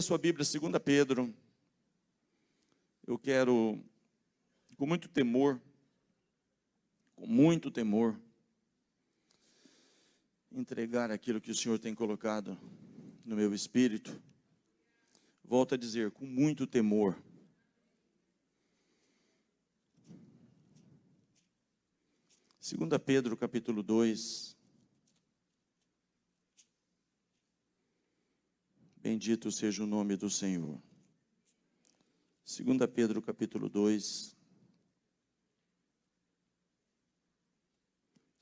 Sua Bíblia, 2 Pedro, eu quero, com muito temor, entregar aquilo que o Senhor tem colocado no meu espírito. Volto a dizer, com muito temor. Segunda Pedro, capítulo 2. Bendito seja o nome do Senhor. 2 Pedro, capítulo 2.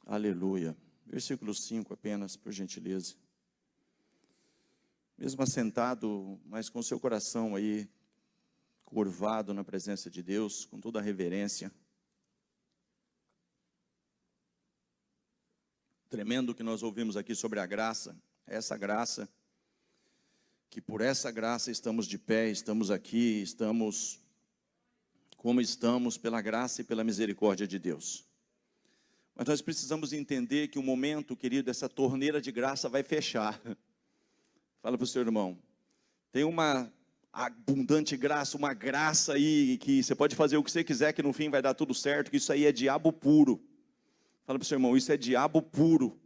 Aleluia. Versículo 5 apenas, por gentileza. Mesmo assentado, mas com seu coração aí curvado na presença de Deus, com toda a reverência. Tremendo que nós ouvimos aqui sobre a graça, essa graça, que por essa graça estamos de pé, estamos aqui, estamos como estamos, pela graça e pela misericórdia de Deus. Mas nós precisamos entender que o momento, querido, essa torneira de graça vai fechar. Fala para o seu irmão, tem uma abundante graça, uma graça aí, que você pode fazer o que você quiser, que no fim vai dar tudo certo, que isso aí é diabo puro. Fala para o seu irmão, isso é diabo puro.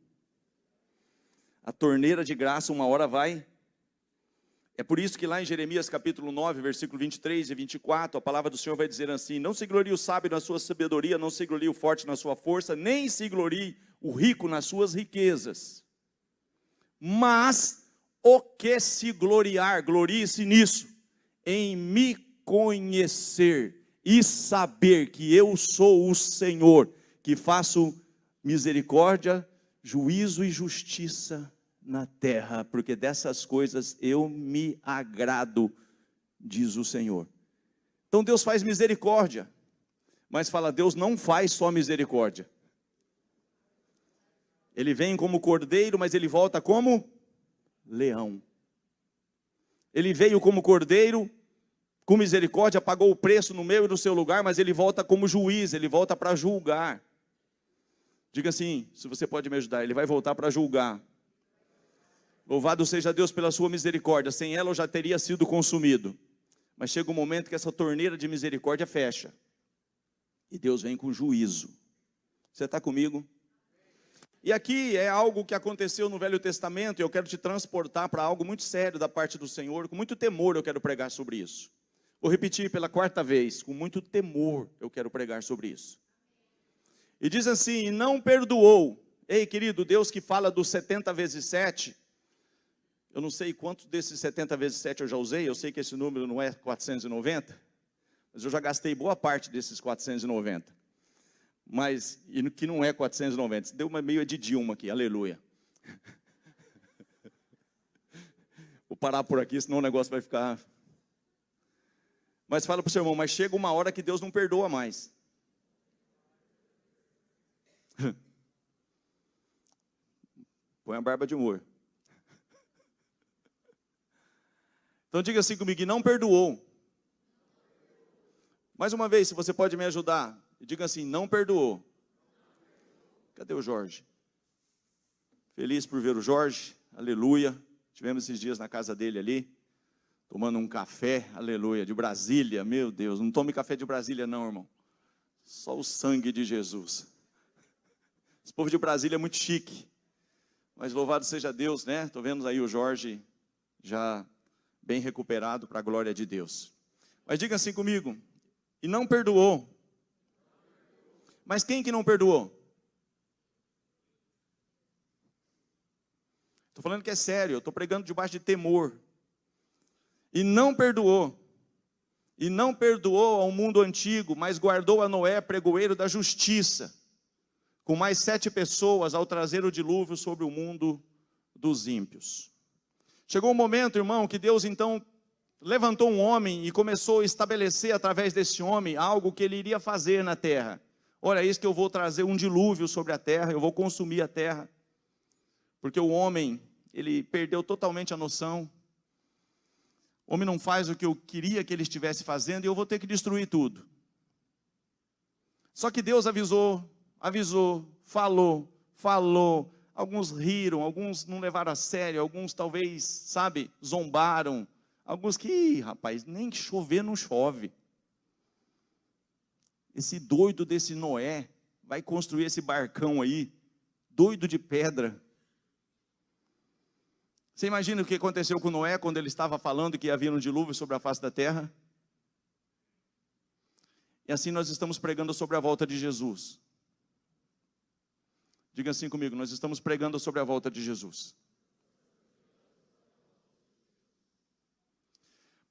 A torneira de graça uma hora vai. É por isso que lá em Jeremias capítulo 9, versículo 23 e 24, a palavra do Senhor vai dizer assim: não se glorie o sábio na sua sabedoria, não se glorie o forte na sua força, nem se glorie o rico nas suas riquezas. Mas o que se gloriar, glorie-se nisso, em me conhecer e saber que eu sou o Senhor, que faço misericórdia, juízo e justiça na terra, porque dessas coisas eu me agrado, diz o Senhor. Então Deus faz misericórdia, mas fala, Deus não faz só misericórdia. Ele vem como cordeiro, mas ele volta como leão. Ele veio como cordeiro, com misericórdia, pagou o preço no meu e no seu lugar, mas ele volta como juiz, ele volta para julgar. Diga assim, se você pode me ajudar, ele vai voltar para julgar. Louvado seja Deus pela sua misericórdia, sem ela eu já teria sido consumido. Mas chega um momento que essa torneira de misericórdia fecha. E Deus vem com juízo. Você está comigo? E aqui é algo que aconteceu no Velho Testamento, e eu quero te transportar para algo muito sério da parte do Senhor, com muito temor eu quero pregar sobre isso. Vou repetir pela 4ª vez, com muito temor eu quero pregar sobre isso. E diz assim, não perdoou. Ei querido, Deus que fala dos 70 vezes 7, eu não sei quantos desses 70 vezes 7 eu já usei, eu sei que esse número não é 490, mas eu já gastei boa parte desses 490. Mas, e que não é 490, deu uma meio de Dilma aqui, aleluia. Vou parar por aqui, senão o negócio vai ficar... Mas fala para o seu irmão, mas chega uma hora que Deus não perdoa mais. Põe a barba de humor. Então diga assim comigo, não perdoou. Mais uma vez, se você pode me ajudar, diga assim, não perdoou. Cadê o Jorge? Feliz por ver o Jorge, aleluia. Tivemos esses dias na casa dele ali, tomando um café, aleluia, de Brasília, meu Deus. Não tome café de Brasília não, irmão. Só o sangue de Jesus. Esse povo de Brasília é muito chique. Mas louvado seja Deus, né? Estou vendo aí o Jorge já bem recuperado para a glória de Deus. Mas diga assim comigo, e não perdoou. Mas quem que não perdoou? Estou falando que é sério, eu estou pregando debaixo de temor. E não perdoou. E não perdoou ao mundo antigo, mas guardou a Noé, pregoeiro da justiça, com mais 7 pessoas ao trazer o dilúvio sobre o mundo dos ímpios. Chegou um momento, irmão, que Deus então levantou um homem e começou a estabelecer através desse homem algo que ele iria fazer na terra. Olha, é isso que eu vou trazer um dilúvio sobre a terra, eu vou consumir a terra. Porque o homem, ele perdeu totalmente a noção. O homem não faz o que eu queria que ele estivesse fazendo e eu vou ter que destruir tudo. Só que Deus avisou, falou. Alguns riram, alguns não levaram a sério, alguns talvez, sabe, zombaram. Alguns que, rapaz, nem chover não chove. Esse doido desse Noé vai construir esse barcão aí, doido de pedra. Você imagina o que aconteceu com Noé quando ele estava falando que ia vir um dilúvio sobre a face da terra? E assim nós estamos pregando sobre a volta de Jesus. Diga assim comigo, nós estamos pregando sobre a volta de Jesus.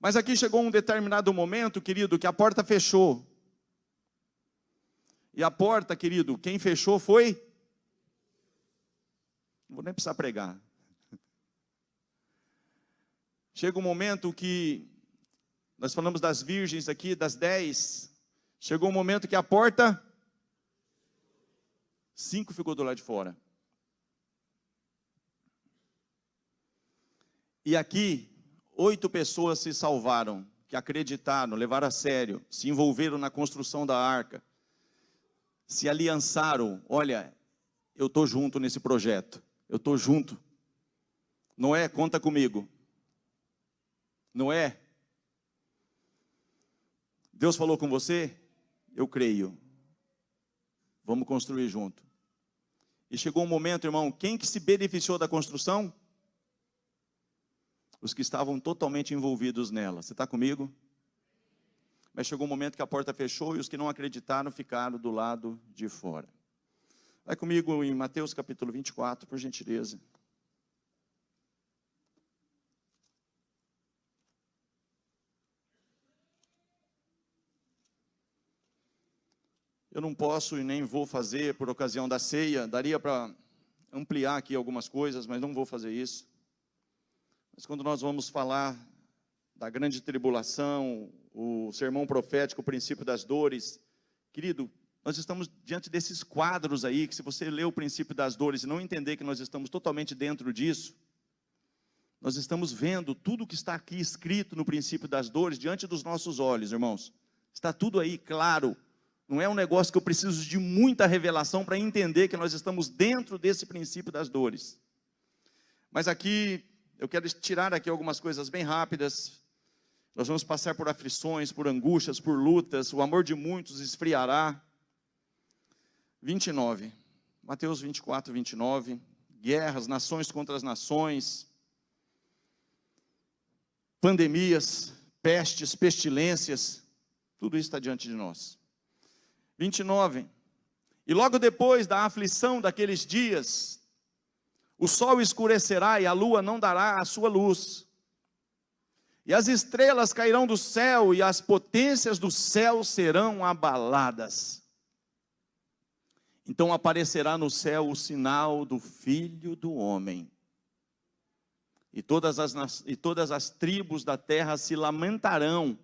Mas aqui chegou um determinado momento, querido, que a porta fechou. E a porta, querido, quem fechou foi? Não vou nem precisar pregar. Chega um momento que, nós falamos das virgens aqui, das 10, chegou um momento que a porta, 5 ficou do lado de fora. E aqui, 8 pessoas se salvaram, que acreditaram, levaram a sério, se envolveram na construção da arca, se aliançaram. Olha, eu estou junto nesse projeto, eu estou junto. Noé, conta comigo. Noé, Deus falou com você? Eu creio. Vamos construir junto. E chegou um momento, irmão, quem que se beneficiou da construção? Os que estavam totalmente envolvidos nela. Você está comigo? Mas chegou um momento que a porta fechou e os que não acreditaram ficaram do lado de fora. Vai comigo em Mateus capítulo 24, por gentileza. Eu não posso e nem vou fazer por ocasião da ceia, daria para ampliar aqui algumas coisas, mas não vou fazer isso. Mas quando nós vamos falar da grande tribulação, o sermão profético, o princípio das dores, querido, nós estamos diante desses quadros aí, que se você ler o princípio das dores e não entender que nós estamos totalmente dentro disso, nós estamos vendo tudo que está aqui escrito no princípio das dores diante dos nossos olhos, irmãos. Está tudo aí claro. Não é um negócio que eu preciso de muita revelação para entender que nós estamos dentro desse princípio das dores. Mas aqui, eu quero tirar aqui algumas coisas bem rápidas. Nós vamos passar por aflições, por angústias, por lutas. O amor de muitos esfriará. 29. Mateus 24, 29. Guerras, nações contra as nações. Pandemias, pestes, pestilências. Tudo isso está diante de nós. 29, e logo depois da aflição daqueles dias, o sol escurecerá e a lua não dará a sua luz, e as estrelas cairão do céu e as potências do céu serão abaladas. Então aparecerá no céu o sinal do Filho do Homem, e todas as tribos da terra se lamentarão,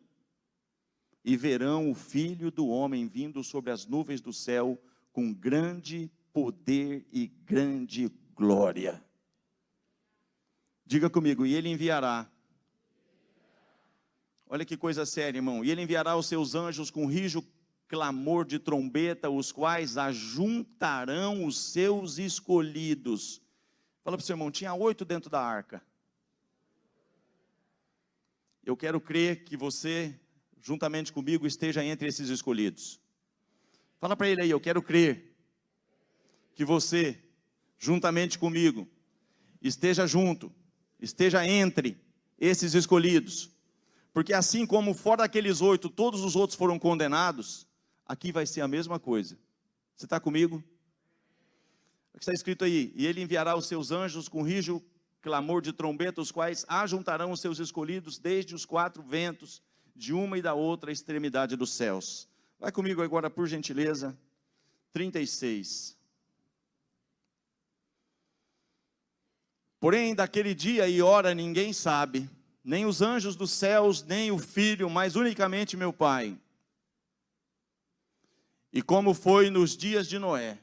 e verão o Filho do Homem vindo sobre as nuvens do céu, com grande poder e grande glória. Diga comigo, e ele enviará. Olha que coisa séria, irmão. E ele enviará os seus anjos com rijo clamor de trombeta, os quais ajuntarão os seus escolhidos. Fala para o seu irmão, tinha 8 dentro da arca. Eu quero crer que você, juntamente comigo, esteja entre esses escolhidos. Fala para ele aí, eu quero crer que você, juntamente comigo, esteja junto, esteja entre esses escolhidos. Porque assim como fora daqueles 8, todos os outros foram condenados, aqui vai ser a mesma coisa. Você está comigo? O que está escrito aí? E ele enviará os seus anjos com rijo clamor de trombeta, os quais ajuntarão os seus escolhidos desde os 4 ventos, de uma e da outra extremidade dos céus. Vai comigo agora, por gentileza, 36. Porém, daquele dia e hora ninguém sabe, nem os anjos dos céus, nem o Filho, mas unicamente meu Pai. E como foi nos dias de Noé.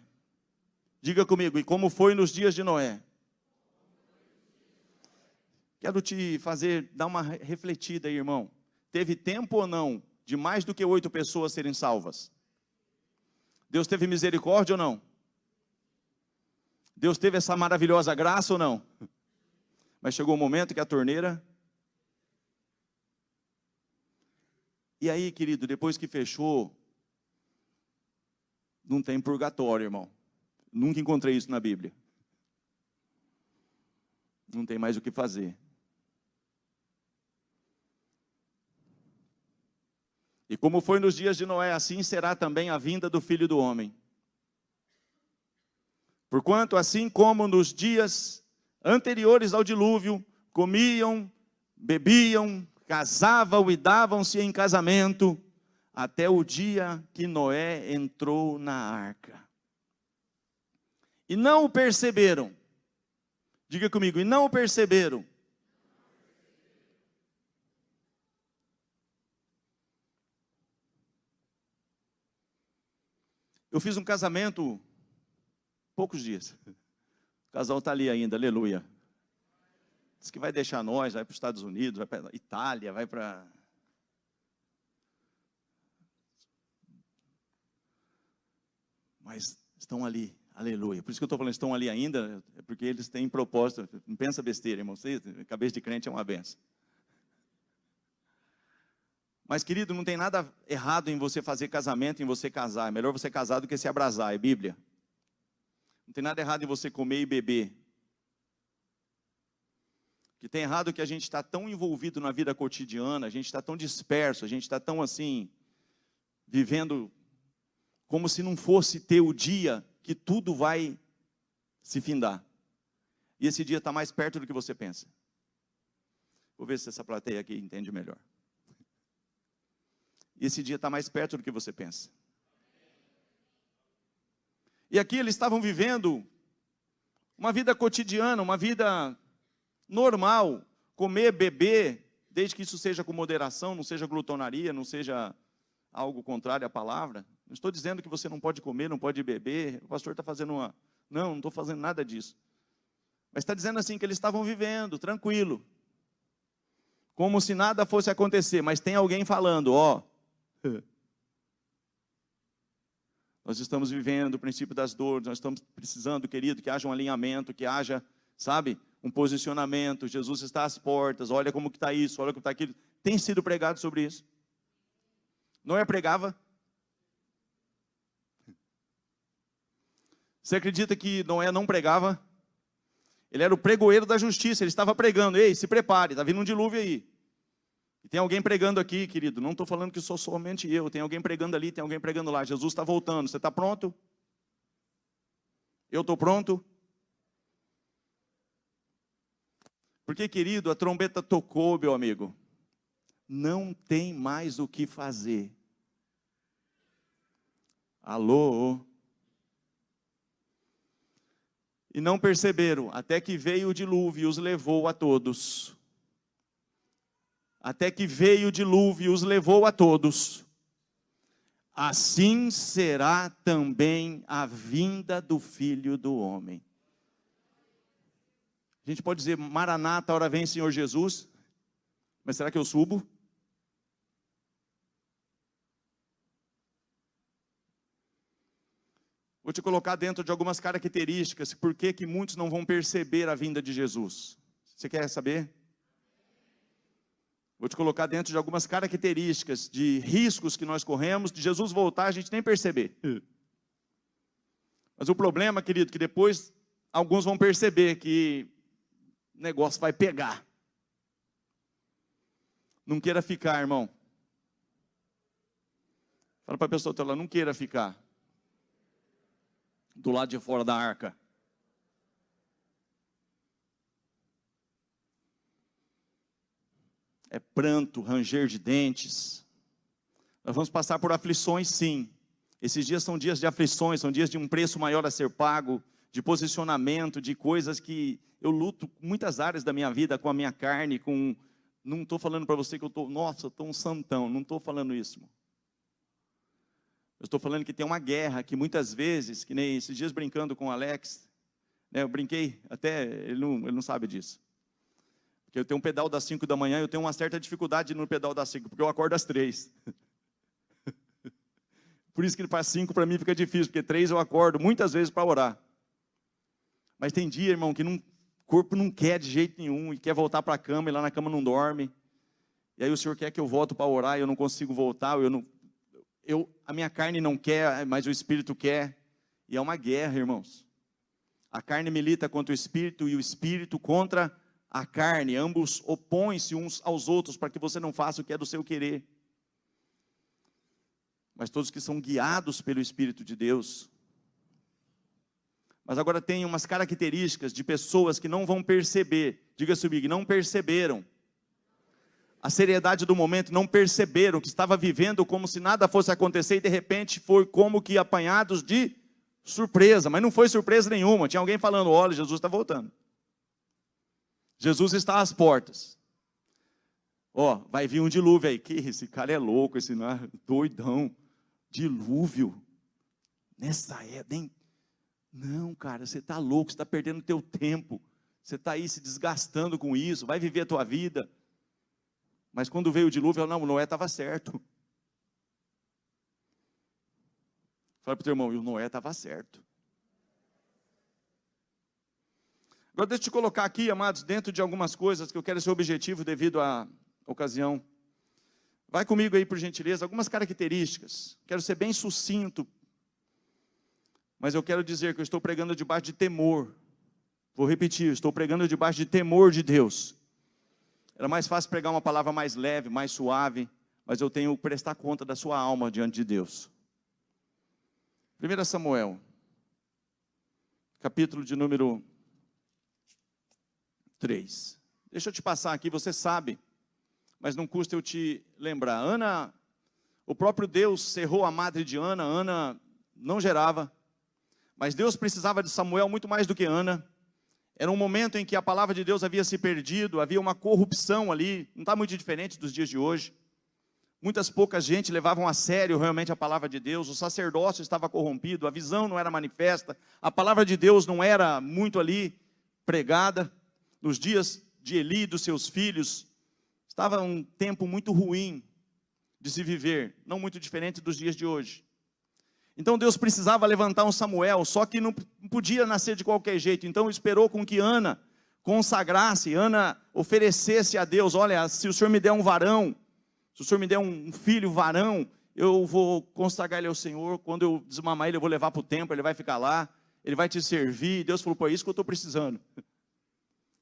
Diga comigo, e como foi nos dias de Noé. Quero te fazer, dar uma refletida aí, irmão. Teve tempo ou não de mais do que 8 pessoas serem salvas? Deus teve misericórdia ou não? Deus teve essa maravilhosa graça ou não? Mas chegou o momento que a torneira E aí, querido, depois que fechou, não tem purgatório, irmão. Nunca encontrei isso na Bíblia. Não tem mais o que fazer. E como foi nos dias de Noé, assim será também a vinda do Filho do Homem. Porquanto, assim como nos dias anteriores ao dilúvio, comiam, bebiam, casavam e davam-se em casamento, até o dia que Noé entrou na arca. E não o perceberam. Diga comigo, e não o perceberam. Eu fiz um casamento poucos dias. O casal está ali ainda, aleluia. Diz que vai deixar nós, vai para os Estados Unidos, vai para a Itália, vai para... Mas estão ali, aleluia. Por isso que eu estou falando, estão ali ainda, é porque eles têm propósito. Não pensa besteira, irmão. Você, cabeça de crente é uma benção. Mas, querido, não tem nada errado em você fazer casamento, em você casar. É melhor você casar do que se abrasar, é Bíblia. Não tem nada errado em você comer e beber. O que tem errado é que a gente está tão envolvido na vida cotidiana, a gente está tão disperso, a gente está tão assim, vivendo como se não fosse ter o dia que tudo vai se findar. E esse dia está mais perto do que você pensa. Vou ver se essa plateia aqui entende melhor. E esse dia está mais perto do que você pensa. E aqui eles estavam vivendo uma vida cotidiana, uma vida normal, comer, beber, desde que isso seja com moderação, não seja glutonaria, não seja algo contrário à palavra. Não estou dizendo que você não pode comer, não pode beber, o pastor está fazendo uma... Não estou fazendo nada disso. Mas está dizendo assim que eles estavam vivendo, tranquilo. Como se nada fosse acontecer, mas tem alguém falando, ó... Nós estamos vivendo o princípio das dores, nós estamos precisando, querido, que haja um alinhamento, que haja, sabe, um posicionamento. Jesus está às portas, olha como que está isso, olha como está aquilo. Tem sido pregado sobre isso. Noé pregava. Você acredita que Noé não pregava? Ele era o pregoeiro da justiça, ele estava pregando. Ei, se prepare, está vindo um dilúvio aí. E tem alguém pregando aqui, querido. Não estou falando que sou somente eu. Tem alguém pregando ali, tem alguém pregando lá. Jesus está voltando. Você está pronto? Eu estou pronto? Porque, querido, a trombeta tocou, meu amigo. Não tem mais o que fazer. Alô? E não perceberam, até que veio o dilúvio e os levou a todos. Até que veio o dilúvio e os levou a todos. Assim será também a vinda do Filho do Homem. A gente pode dizer, Maranata, hora vem Senhor Jesus. Mas será que eu subo? Vou te colocar dentro de algumas características, por que muitos não vão perceber a vinda de Jesus. Você quer saber? Vou te colocar dentro de algumas características de riscos que nós corremos, de Jesus voltar, a gente nem perceber. Mas o problema, querido, que depois alguns vão perceber que o negócio vai pegar. Não queira ficar, irmão. Fala para a pessoa, não queira ficar do lado de fora da arca. É pranto, ranger de dentes. Nós vamos passar por aflições, sim. Esses dias são dias de aflições, são dias de um preço maior a ser pago, de posicionamento, de coisas que eu luto com muitas áreas da minha vida, com a minha carne, com... Não estou falando para você que eu estou, nossa, eu estou um santão, não estou falando isso, irmão. Eu estou falando que tem uma guerra que muitas vezes, que nem esses dias brincando com o Alex, né, eu brinquei, até ele não sabe disso. Porque eu tenho um pedal das 5 da manhã, eu tenho uma certa dificuldade no pedal das 5, porque eu acordo às 3. Por isso que para 5 para mim fica difícil, porque 3 eu acordo muitas vezes para orar. Mas tem dia, irmão, que o corpo não quer de jeito nenhum, e quer voltar para a cama, e lá na cama não dorme. e aí o Senhor quer que eu volte para orar, e eu não consigo voltar, a minha carne não quer, mas o Espírito quer, e é uma guerra, irmãos. A carne milita contra o Espírito, e o Espírito contra a carne, ambos opõem-se uns aos outros, para que você não faça o que é do seu querer. Mas todos que são guiados pelo Espírito de Deus. Mas agora tem umas características de pessoas que não vão perceber, diga-se comigo, não perceberam a seriedade do momento, não perceberam que estava vivendo como se nada fosse acontecer, e de repente foi como que apanhados de surpresa, mas não foi surpresa nenhuma, tinha alguém falando, olha, Jesus está voltando, Jesus está às portas, vai vir um dilúvio aí, que esse cara é louco, esse doidão, dilúvio, nessa época, hein? Não, cara, você está louco, você está perdendo o teu tempo, você está aí se desgastando com isso, vai viver a tua vida. Mas quando veio o dilúvio, não, Noé estava certo. Fala para o teu irmão, e o Noé estava certo. Agora deixa eu te colocar aqui, amados, dentro de algumas coisas que eu quero ser objetivo devido à ocasião. Vai comigo aí, por gentileza, algumas características. Quero ser bem sucinto, mas eu quero dizer que eu estou pregando debaixo de temor. Vou repetir, estou pregando debaixo de temor de Deus. Era mais fácil pregar uma palavra mais leve, mais suave, mas eu tenho que prestar conta da sua alma diante de Deus. 1 Samuel, capítulo de número 3. Deixa eu te passar aqui, você sabe, mas não custa eu te lembrar. Ana, o próprio Deus cerrou a madre de Ana, Ana não gerava, mas Deus precisava de Samuel muito mais do que Ana. Era um momento em que a palavra de Deus havia se perdido, havia uma corrupção ali, não está muito diferente dos dias de hoje. Poucas gente levavam a sério realmente a palavra de Deus, o sacerdócio estava corrompido, a visão não era manifesta, a palavra de Deus não era muito ali pregada. Nos dias de Eli e dos seus filhos, estava um tempo muito ruim de se viver, não muito diferente dos dias de hoje. Então Deus precisava levantar um Samuel, só que não podia nascer de qualquer jeito. Então esperou com que Ana consagrasse, Ana oferecesse a Deus, olha, se o Senhor me der um varão, se o Senhor me der um filho varão, eu vou consagrar ele ao Senhor, quando eu desmamar ele, eu vou levar para o templo, ele vai ficar lá, ele vai te servir. Deus falou, pô, é isso que eu estou precisando.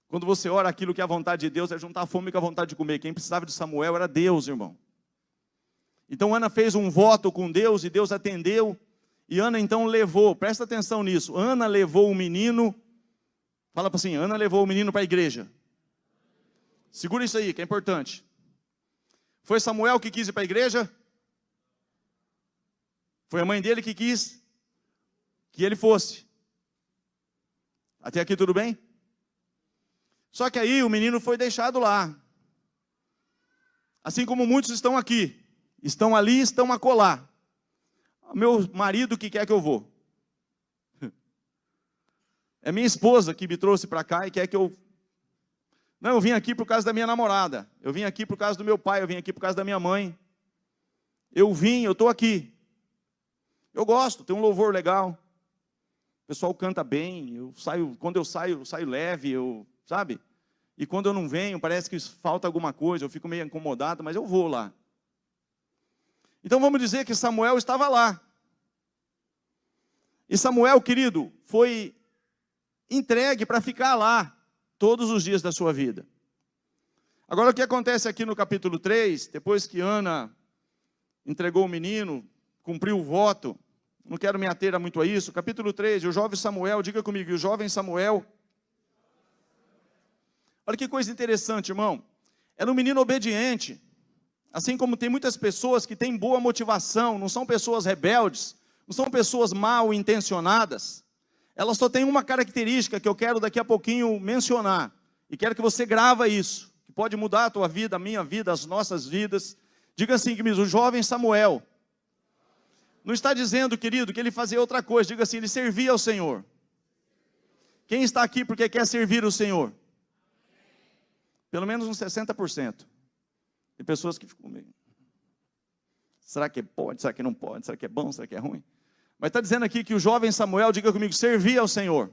Quando você ora aquilo que é a vontade de Deus, é juntar a fome com a vontade de comer. Quem precisava de Samuel era Deus, irmão. Então Ana fez um voto com Deus, e Deus atendeu. E Ana então levou, presta atenção nisso, Ana levou o menino, fala para assim, Ana levou o menino para a igreja. Segura isso aí, que é importante. Foi Samuel que quis ir para a igreja? Foi a mãe dele que quis que ele fosse. Até aqui tudo bem? Só que aí o menino foi deixado lá. Assim como muitos estão aqui, estão ali, estão acolá. Meu marido que quer que eu vou. É minha esposa que me trouxe para cá e quer que eu... Não, eu vim aqui por causa da minha namorada. Eu vim aqui por causa do meu pai, eu vim aqui por causa da minha mãe. Eu estou aqui. Eu gosto, tem um louvor legal. O pessoal canta bem, quando eu saio leve, sabe? E quando eu não venho, parece que falta alguma coisa, eu fico meio incomodado, mas eu vou lá. Então vamos dizer que Samuel estava lá. E Samuel, querido, foi entregue para ficar lá todos os dias da sua vida. Agora o que acontece aqui no capítulo 3, depois que Ana entregou o menino, cumpriu o voto, não quero me ater muito a isso, capítulo 3, o jovem Samuel, diga comigo, o jovem Samuel, olha que coisa interessante, irmão, era um menino obediente, assim como tem muitas pessoas que têm boa motivação, não são pessoas rebeldes, não são pessoas mal intencionadas, elas só têm uma característica que eu quero daqui a pouquinho mencionar, e quero que você grava isso, que pode mudar a tua vida, a minha vida, as nossas vidas. Diga assim comigo, o jovem Samuel, não está dizendo, querido, que ele fazia outra coisa, diga assim, ele servia ao Senhor. Quem está aqui porque quer servir o Senhor? Pelo menos uns 60%. Tem pessoas que ficam meio... Será que pode? Será que não pode? Será que é bom? Será que é ruim? Mas está dizendo aqui que o jovem Samuel, diga comigo, servia ao Senhor.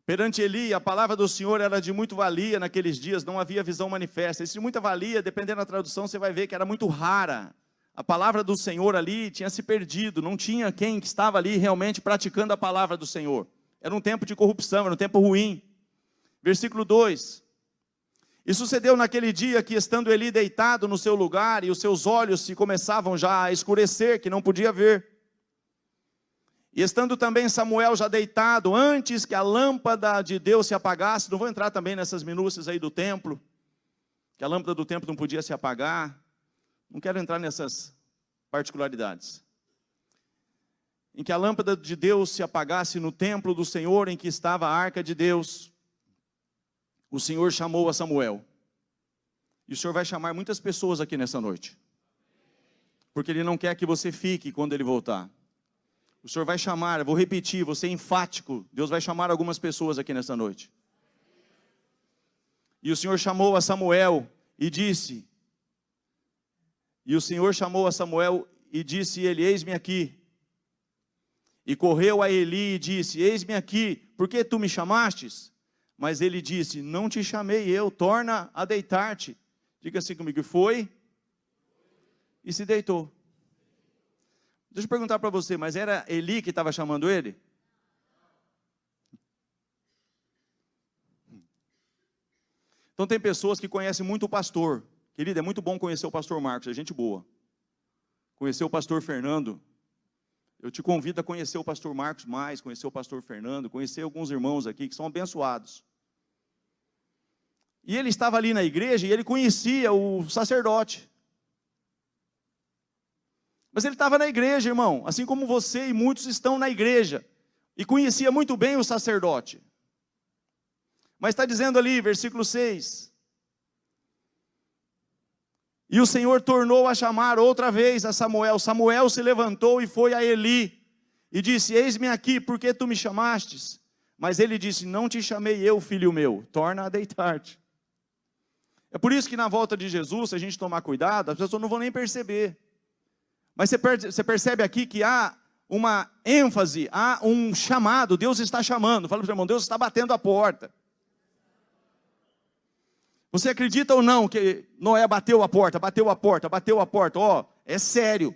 Perante Eli, a palavra do Senhor era de muito valia naqueles dias, não havia visão manifesta. Esse de muita valia, dependendo da tradução, você vai ver que era muito rara. A palavra do Senhor ali tinha se perdido, não tinha quem estava ali realmente praticando a palavra do Senhor. Era um tempo de corrupção, era um tempo ruim. Versículo 2. E sucedeu naquele dia que, estando Eli deitado no seu lugar, e os seus olhos se começavam já a escurecer, que não podia ver. E estando também Samuel já deitado, antes que a lâmpada de Deus se apagasse, não vou entrar também nessas minúcias aí do templo, que a lâmpada do templo não podia se apagar, não quero entrar nessas particularidades. Em que a lâmpada de Deus se apagasse no templo do Senhor, em que estava a arca de Deus, o Senhor chamou a Samuel. E o Senhor vai chamar muitas pessoas aqui nessa noite, porque Ele não quer que você fique quando Ele voltar. O Senhor vai chamar, eu vou repetir, vou ser enfático. Deus vai chamar algumas pessoas aqui nessa noite. E o Senhor chamou a Samuel e disse, ele, eis-me aqui. E correu a Eli e disse, eis-me aqui, por que tu me chamastes? Mas ele disse, não te chamei eu, torna a deitar-te. Diga assim comigo, foi e se deitou. Deixa eu perguntar para você, mas era Eli que estava chamando ele? Então tem pessoas que conhecem muito o pastor. Querido, é muito bom conhecer o pastor Marcos, é gente boa. Conhecer o pastor Fernando. Eu te convido a conhecer o pastor Marcos mais, conhecer o pastor Fernando, conhecer alguns irmãos aqui que são abençoados. E ele estava ali na igreja e ele conhecia o sacerdote. Mas ele estava na igreja, irmão, assim como você e muitos estão na igreja, e conhecia muito bem o sacerdote. Mas está dizendo ali, versículo 6, e o Senhor tornou a chamar outra vez a Samuel. Samuel se levantou e foi a Eli, e disse, eis-me aqui, por que tu me chamastes? Mas ele disse, não te chamei eu, filho meu, torna a deitar-te. É por isso que na volta de Jesus, se a gente tomar cuidado, as pessoas não vão nem perceber. Mas você percebe aqui que há uma ênfase, há um chamado, Deus está chamando. Fala para o seu irmão, Deus está batendo a porta. Você acredita ou não que Noé bateu a porta? Ó, é sério.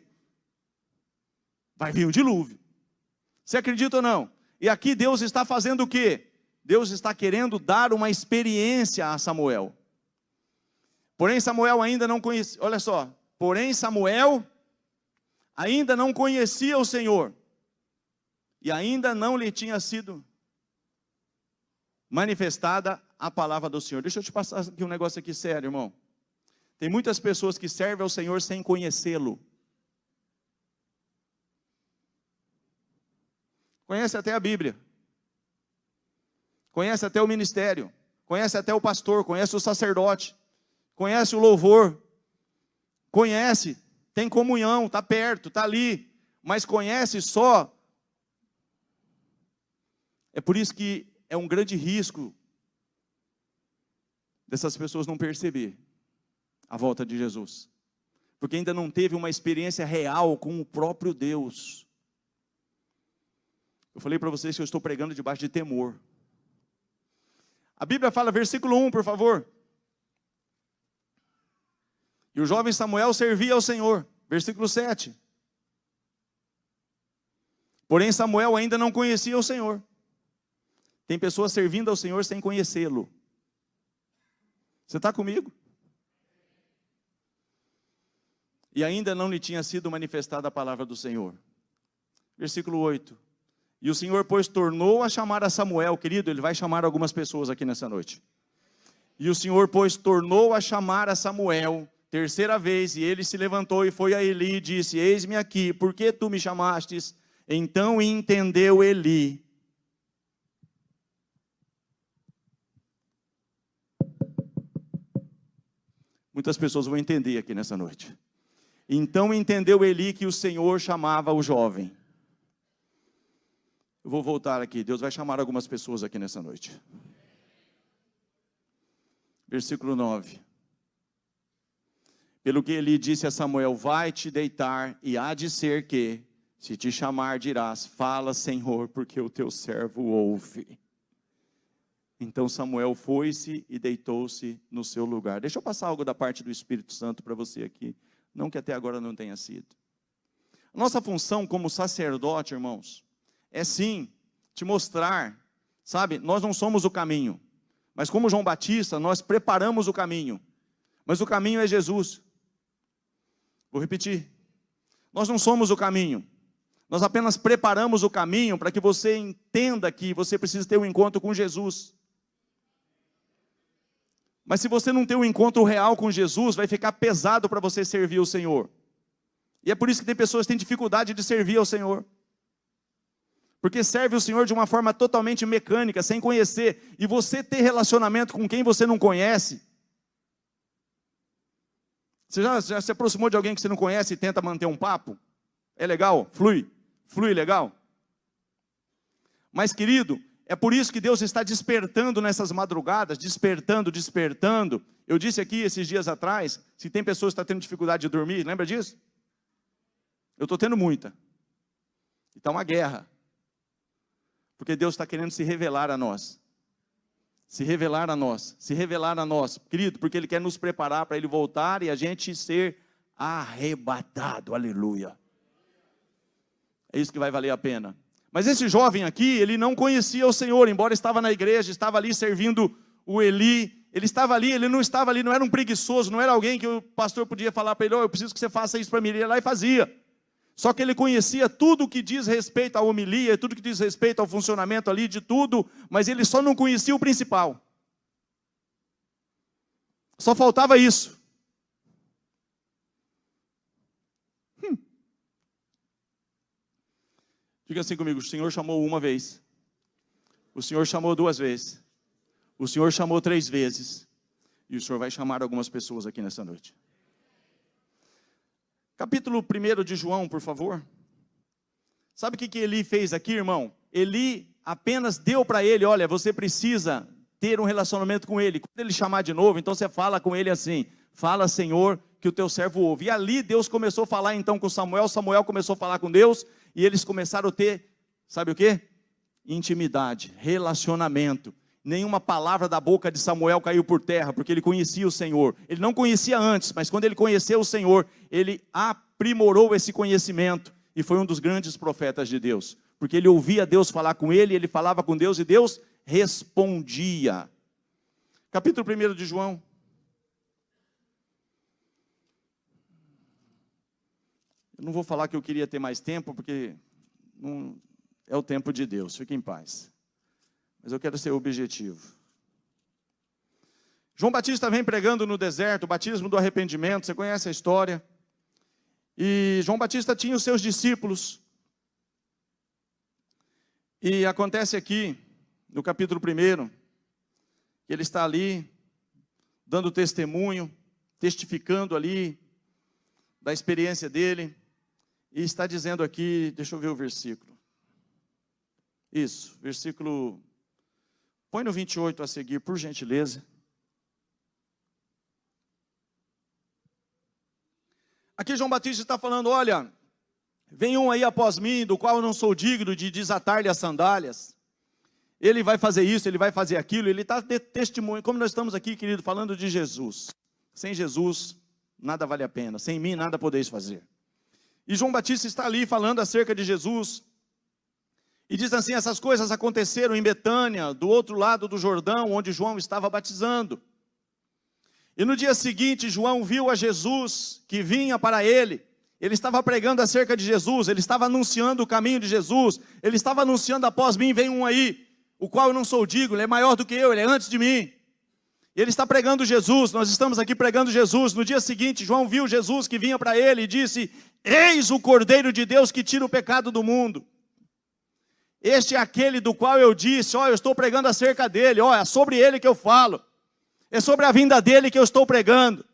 Vai vir o dilúvio. Você acredita ou não? E aqui Deus está fazendo o quê? Deus está querendo dar uma experiência a Samuel. Porém Samuel ainda não conhecia, olha só, porém Samuel ainda não conhecia o Senhor, e ainda não lhe tinha sido manifestada a palavra do Senhor. Deixa eu te passar aqui um negócio aqui sério, irmão. Tem muitas pessoas que servem ao Senhor sem conhecê-lo. Conhece até a Bíblia, conhece até o ministério, conhece até o pastor, conhece o sacerdote, conhece o louvor, conhece, tem comunhão, está perto, está ali, mas conhece só. É por isso que é um grande risco dessas pessoas não perceber a volta de Jesus, porque ainda não teve uma experiência real com o próprio Deus. Eu falei para vocês que eu estou pregando debaixo de temor. A Bíblia fala, versículo 1, por favor. E o jovem Samuel servia ao Senhor. Versículo 7. Porém Samuel ainda não conhecia o Senhor. Tem pessoas servindo ao Senhor sem conhecê-lo. Você está comigo? E ainda não lhe tinha sido manifestada a palavra do Senhor. Versículo 8. E o Senhor, pois, tornou a chamar a Samuel. Querido, Ele vai chamar algumas pessoas aqui nessa noite. E o Senhor, pois, tornou a chamar a Samuel terceira vez, e ele se levantou e foi a Eli e disse, eis-me aqui, por que tu me chamastes? Então entendeu Eli. Muitas pessoas vão entender aqui nessa noite. Então entendeu Eli que o Senhor chamava o jovem. Eu vou voltar aqui, Deus vai chamar algumas pessoas aqui nessa noite. Versículo 9. Pelo que Eli disse a Samuel, vai te deitar, e há de ser que, se te chamar, dirás, fala, Senhor, porque o teu servo ouve. Então Samuel foi-se e deitou-se no seu lugar. Deixa eu passar algo da parte do Espírito Santo para você aqui. Não que até agora não tenha sido. Nossa função como sacerdote, irmãos, é sim te mostrar, sabe, nós não somos o caminho, mas como João Batista, nós preparamos o caminho, mas o caminho é Jesus. Vou repetir, nós não somos o caminho, nós apenas preparamos o caminho para que você entenda que você precisa ter um encontro com Jesus. Mas se você não ter um encontro real com Jesus, vai ficar pesado para você servir o Senhor. E é por isso que tem pessoas que têm dificuldade de servir ao Senhor. Porque serve o Senhor de uma forma totalmente mecânica, sem conhecer. E você ter relacionamento com quem você não conhece. Você já se aproximou de alguém que você não conhece e tenta manter um papo? É legal? Flui legal? Mas querido, é por isso que Deus está despertando nessas madrugadas, despertando. Eu disse aqui esses dias atrás, se tem pessoas que estão tendo dificuldade de dormir, lembra disso? Eu estou tendo muita. E está uma guerra. Porque Deus está querendo se revelar a nós. Se revelar a nós. Querido, porque Ele quer nos preparar para Ele voltar e a gente ser arrebatado. Aleluia. É isso que vai valer a pena. Mas esse jovem aqui, ele não conhecia o Senhor, embora estava na igreja, estava ali servindo o Eli. Ele estava ali, ele não estava ali, não era um preguiçoso, não era alguém que o pastor podia falar para ele, eu preciso que você faça isso para mim. Ele ia lá e fazia. Só que ele conhecia tudo que diz respeito à homilia, tudo que diz respeito ao funcionamento ali de tudo, mas ele só não conhecia o principal. Só faltava isso. Diga assim comigo, o Senhor chamou uma vez, o Senhor chamou 2 vezes, o Senhor chamou 3 vezes, e o Senhor vai chamar algumas pessoas aqui nessa noite. Capítulo 1 de João, por favor. Sabe o que Eli fez aqui, irmão? Eli apenas deu para ele, olha, você precisa ter um relacionamento com ele. Quando ele chamar de novo, então você fala com ele assim, fala, Senhor, que o teu servo ouve. E ali Deus começou a falar então com Samuel, Samuel começou a falar com Deus, e eles começaram a ter, sabe o quê? Intimidade, relacionamento. Nenhuma palavra da boca de Samuel caiu por terra, porque ele conhecia o Senhor. Ele não conhecia antes, mas quando ele conheceu o Senhor, ele aprimorou esse conhecimento, e foi um dos grandes profetas de Deus, porque ele ouvia Deus falar com ele, ele falava com Deus, e Deus respondia. Capítulo 1 de João. Eu não vou falar que eu queria ter mais tempo, porque não é o tempo de Deus, fique em paz. Mas eu quero ser objetivo. João Batista vem pregando no deserto, o batismo do arrependimento, você conhece a história. E João Batista tinha os seus discípulos. E acontece aqui, no capítulo 1, que ele está ali, dando testemunho, testificando ali, da experiência dele. E está dizendo aqui, deixa eu ver o versículo. Isso, versículo... Põe no 28 a seguir, por gentileza. Aqui João Batista está falando, olha, vem um aí após mim, do qual eu não sou digno de desatar-lhe as sandálias. Ele vai fazer isso, ele vai fazer aquilo, ele está de testemunho, como nós estamos aqui, querido, falando de Jesus. Sem Jesus, nada vale a pena, sem mim nada podeis fazer. E João Batista está ali falando acerca de Jesus, e diz assim, essas coisas aconteceram em Betânia, do outro lado do Jordão, onde João estava batizando. E no dia seguinte, João viu a Jesus, que vinha para ele estava pregando acerca de Jesus, ele estava anunciando o caminho de Jesus, ele estava anunciando, após mim vem um aí, o qual eu não sou digno, ele é maior do que eu, ele é antes de mim. Ele está pregando Jesus, nós estamos aqui pregando Jesus. No dia seguinte, João viu Jesus que vinha para ele e disse, eis o Cordeiro de Deus que tira o pecado do mundo. Este é aquele do qual eu disse, ó, eu estou pregando acerca dele, ó, é sobre ele que eu falo. É sobre a vinda dele que eu estou pregando.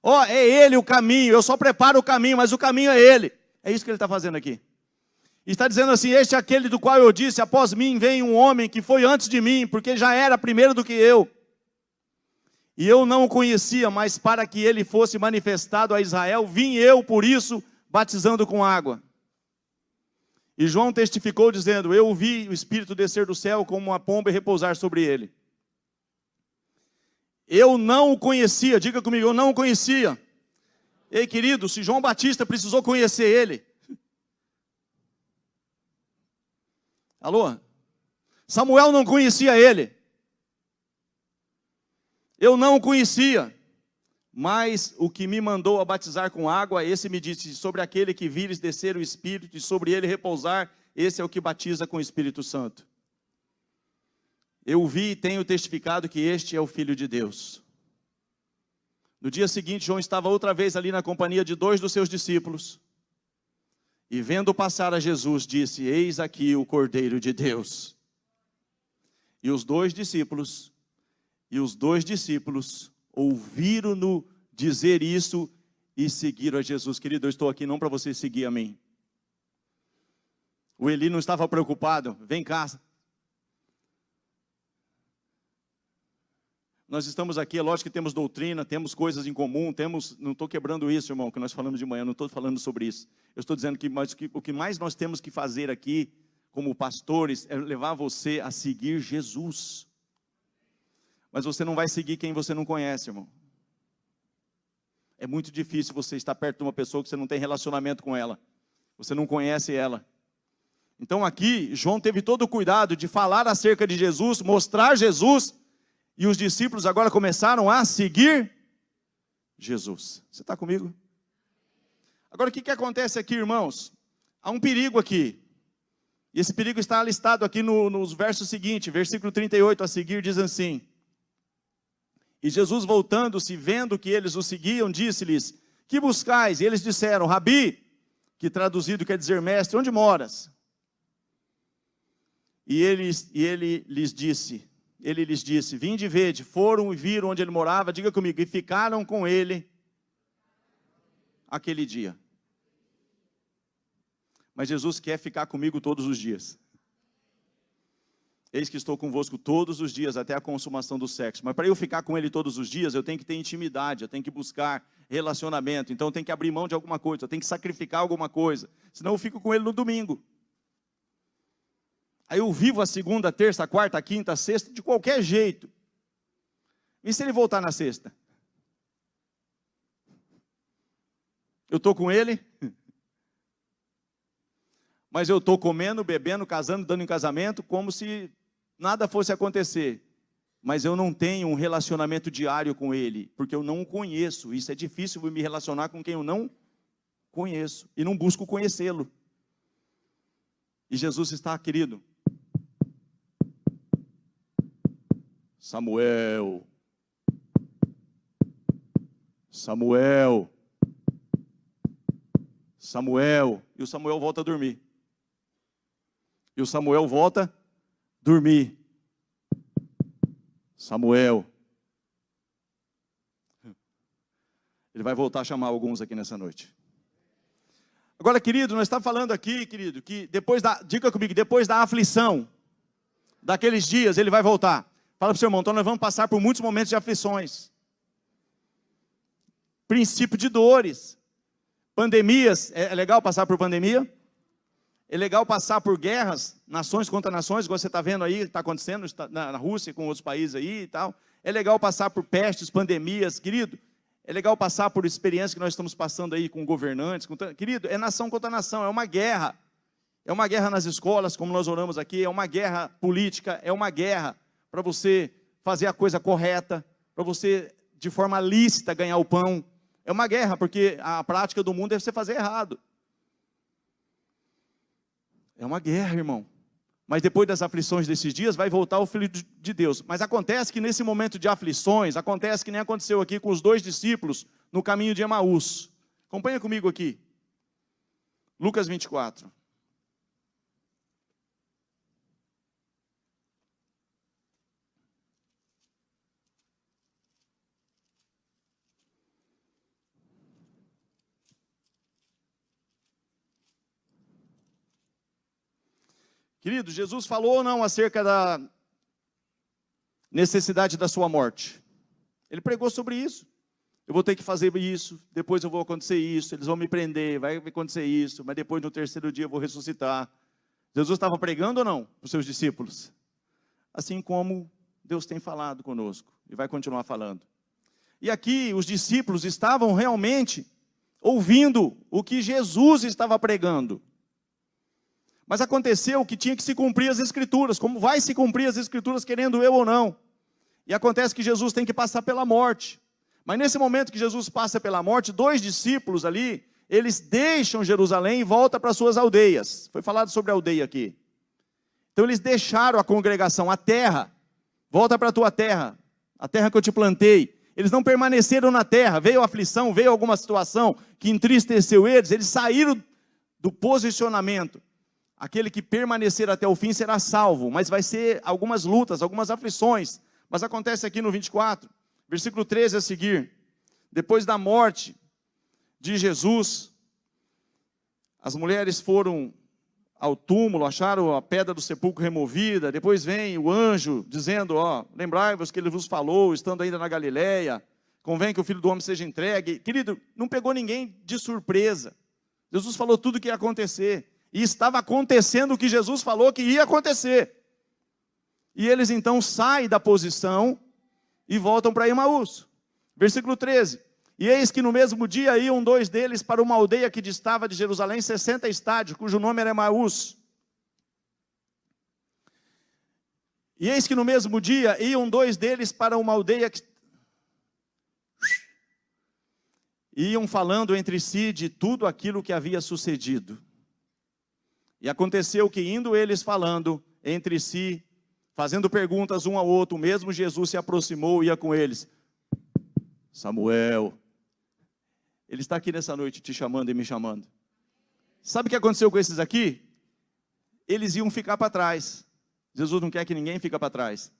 Ó, é ele o caminho, eu só preparo o caminho, mas o caminho é ele. É isso que ele está fazendo aqui. E está dizendo assim, este é aquele do qual eu disse, após mim vem um homem que foi antes de mim, porque já era primeiro do que eu. E eu não o conhecia, mas para que ele fosse manifestado a Israel, vim eu, por isso, batizando com água. E João testificou dizendo, eu vi o Espírito descer do céu como uma pomba e repousar sobre ele. Eu não o conhecia, diga comigo, eu não o conhecia. Ei, querido, se João Batista precisou conhecer ele. Alô? Samuel não conhecia ele. Eu não o conhecia. Mas o que me mandou a batizar com água, esse me disse, sobre aquele que vires descer o Espírito e sobre ele repousar, esse é o que batiza com o Espírito Santo. Eu vi e tenho testificado que este é o Filho de Deus. No dia seguinte, João estava outra vez ali na companhia de 2 dos seus discípulos. E vendo passar a Jesus, disse, eis aqui o Cordeiro de Deus. E os dois discípulos ouviram-no dizer isso e seguiram a Jesus. Querido, eu estou aqui não para você seguir a mim. O Eli não estava preocupado. Vem cá. Nós estamos aqui, é lógico que temos doutrina, temos coisas em comum, não estou quebrando isso, irmão, que nós falamos de manhã, não estou falando sobre isso. Eu estou dizendo que o que mais nós temos que fazer aqui, como pastores, é levar você a seguir Jesus. Mas você não vai seguir quem você não conhece, irmão. É muito difícil você estar perto de uma pessoa que você não tem relacionamento com ela. Você não conhece ela. Então aqui, João teve todo o cuidado de falar acerca de Jesus, mostrar Jesus, e os discípulos agora começaram a seguir Jesus. Você está comigo? Agora o que acontece aqui, irmãos? Há um perigo aqui. E esse perigo está listado aqui nos versos seguintes, versículo 38 a seguir, diz assim. E Jesus voltando-se, vendo que eles o seguiam, disse-lhes, que buscais? E eles disseram, Rabi, que traduzido quer dizer mestre, onde moras? E ele lhes disse, vinde e vede, foram e viram onde ele morava, diga comigo, e ficaram com ele aquele dia. Mas Jesus quer ficar comigo todos os dias. Eis que estou convosco todos os dias, até a consumação do sexo. Mas para eu ficar com ele todos os dias, eu tenho que ter intimidade, eu tenho que buscar relacionamento. Então eu tenho que abrir mão de alguma coisa, eu tenho que sacrificar alguma coisa. Senão eu fico com ele no domingo. Aí eu vivo a segunda, terça, quarta, quinta, sexta, de qualquer jeito. E se ele voltar na sexta? Eu estou com ele, mas eu estou comendo, bebendo, casando, dando em casamento, como se nada fosse acontecer. Mas eu não tenho um relacionamento diário com ele, porque eu não o conheço. Isso é difícil me relacionar com quem eu não conheço, e não busco conhecê-lo. E Jesus está, querido, Samuel, e o Samuel volta a dormir. Samuel. Ele vai voltar a chamar alguns aqui nessa noite. Agora, querido, nós estamos falando aqui, querido, que diga comigo, depois da aflição, daqueles dias, ele vai voltar. Fala para o seu irmão, então nós vamos passar por muitos momentos de aflições. Princípio de dores. Pandemias, é legal passar por pandemia? É legal passar por guerras, nações contra nações, igual você está vendo aí, está acontecendo na Rússia, com outros países aí e tal. É legal passar por pestes, pandemias, querido. É legal passar por experiências que nós estamos passando aí com governantes. Querido, é nação contra nação, é uma guerra. É uma guerra nas escolas, como nós oramos aqui, é uma guerra política, é uma guerra para você fazer a coisa correta, para você, de forma lícita, ganhar o pão. É uma guerra, porque a prática do mundo é você fazer errado. É uma guerra, irmão. Mas depois das aflições desses dias, vai voltar o Filho de Deus. Mas acontece que nesse momento de aflições, acontece que nem aconteceu aqui com os 2 discípulos no caminho de Emaús. Acompanha comigo aqui. Lucas 24. Querido, Jesus falou ou não acerca da necessidade da sua morte? Ele pregou sobre isso. Eu vou ter que fazer isso, depois eu vou acontecer isso, eles vão me prender, vai acontecer isso, mas depois no 3º dia eu vou ressuscitar. Jesus estava pregando ou não para os seus discípulos? Assim como Deus tem falado conosco e vai continuar falando. E aqui os discípulos estavam realmente ouvindo o que Jesus estava pregando. Mas aconteceu que tinha que se cumprir as Escrituras, como vai se cumprir as Escrituras, querendo eu ou não. E acontece que Jesus tem que passar pela morte. Mas nesse momento que Jesus passa pela morte, 2 discípulos ali, eles deixam Jerusalém e voltam para suas aldeias. Foi falado sobre a aldeia aqui. Então eles deixaram a congregação, a terra. Volta para a tua terra, a terra que eu te plantei. Eles não permaneceram na terra, veio aflição, veio alguma situação que entristeceu eles, eles saíram do posicionamento. Aquele que permanecer até o fim será salvo, mas vai ser algumas lutas, algumas aflições. Mas acontece aqui no 24, versículo 13 a seguir. Depois da morte de Jesus, as mulheres foram ao túmulo, acharam a pedra do sepulcro removida. Depois vem o anjo dizendo, lembrai-vos que ele vos falou, estando ainda na Galileia, convém que o Filho do Homem seja entregue. Querido, não pegou ninguém de surpresa. Jesus falou tudo o que ia acontecer. E estava acontecendo o que Jesus falou que ia acontecer. E eles então saem da posição e voltam para Emaús. Versículo 13. E eis que no mesmo dia iam 2 deles para uma aldeia que distava de Jerusalém 60 estádios, cujo nome era Emaús. E eis que no mesmo dia iam 2 deles para uma aldeia que... iam falando entre si de tudo aquilo que havia sucedido. E aconteceu que indo eles falando entre si, fazendo perguntas um ao outro, mesmo Jesus se aproximou e ia com eles. Samuel, ele está aqui nessa noite te chamando e me chamando. Sabe o que aconteceu com esses aqui? Eles iam ficar para trás. Jesus não quer que ninguém fique para trás.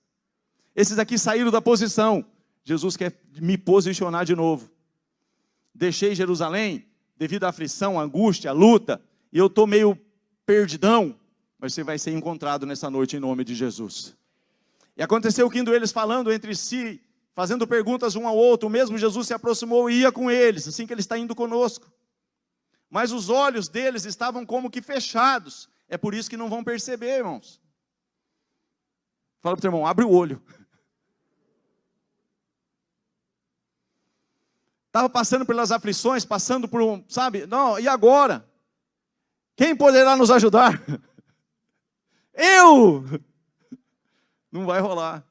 Esses aqui saíram da posição. Jesus quer me posicionar de novo. Deixei Jerusalém devido à aflição, à angústia, à luta, e eu estou meio perdidão, mas você vai ser encontrado nessa noite em nome de Jesus. E aconteceu que indo eles falando entre si, fazendo perguntas um ao outro, o mesmo Jesus se aproximou e ia com eles, assim que ele está indo conosco. Mas os olhos deles estavam como que fechados, é por isso que não vão perceber, irmãos. Fala para o teu irmão, abre o olho. Estava passando pelas aflições, passando por um, sabe, não, e agora? Quem poderá nos ajudar? Eu! Não vai rolar.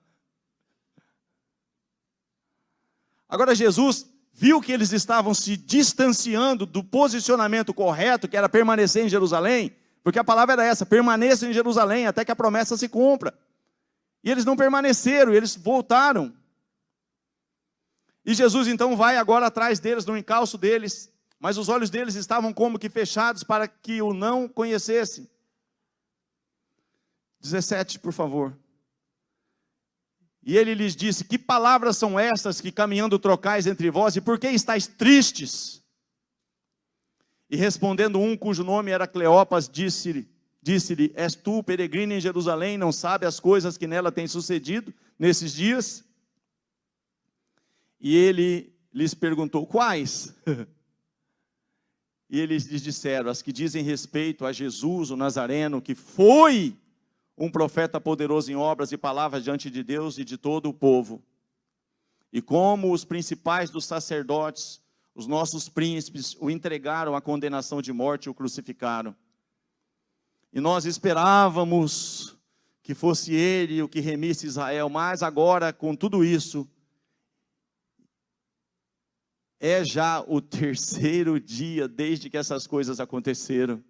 Agora Jesus viu que eles estavam se distanciando do posicionamento correto, que era permanecer em Jerusalém, porque a palavra era essa, permaneçam em Jerusalém até que a promessa se cumpra. E eles não permaneceram, eles voltaram. E Jesus então vai agora atrás deles, no encalço deles, mas os olhos deles estavam como que fechados para que o não conhecessem. 17, por favor. E ele lhes disse, que palavras são estas que caminhando trocais entre vós, e por que estáis tristes? E respondendo um, cujo nome era Cleopas, disse-lhe, és tu, peregrino em Jerusalém, não sabe as coisas que nela têm sucedido nesses dias? E ele lhes perguntou, quais? E eles lhes disseram, as que dizem respeito a Jesus, o Nazareno, que foi um profeta poderoso em obras e palavras diante de Deus e de todo o povo. E como os principais dos sacerdotes, os nossos príncipes, o entregaram à condenação de morte e o crucificaram. E nós esperávamos que fosse ele o que remisse Israel, mas agora, com tudo isso, é já o 3º dia desde que essas coisas aconteceram.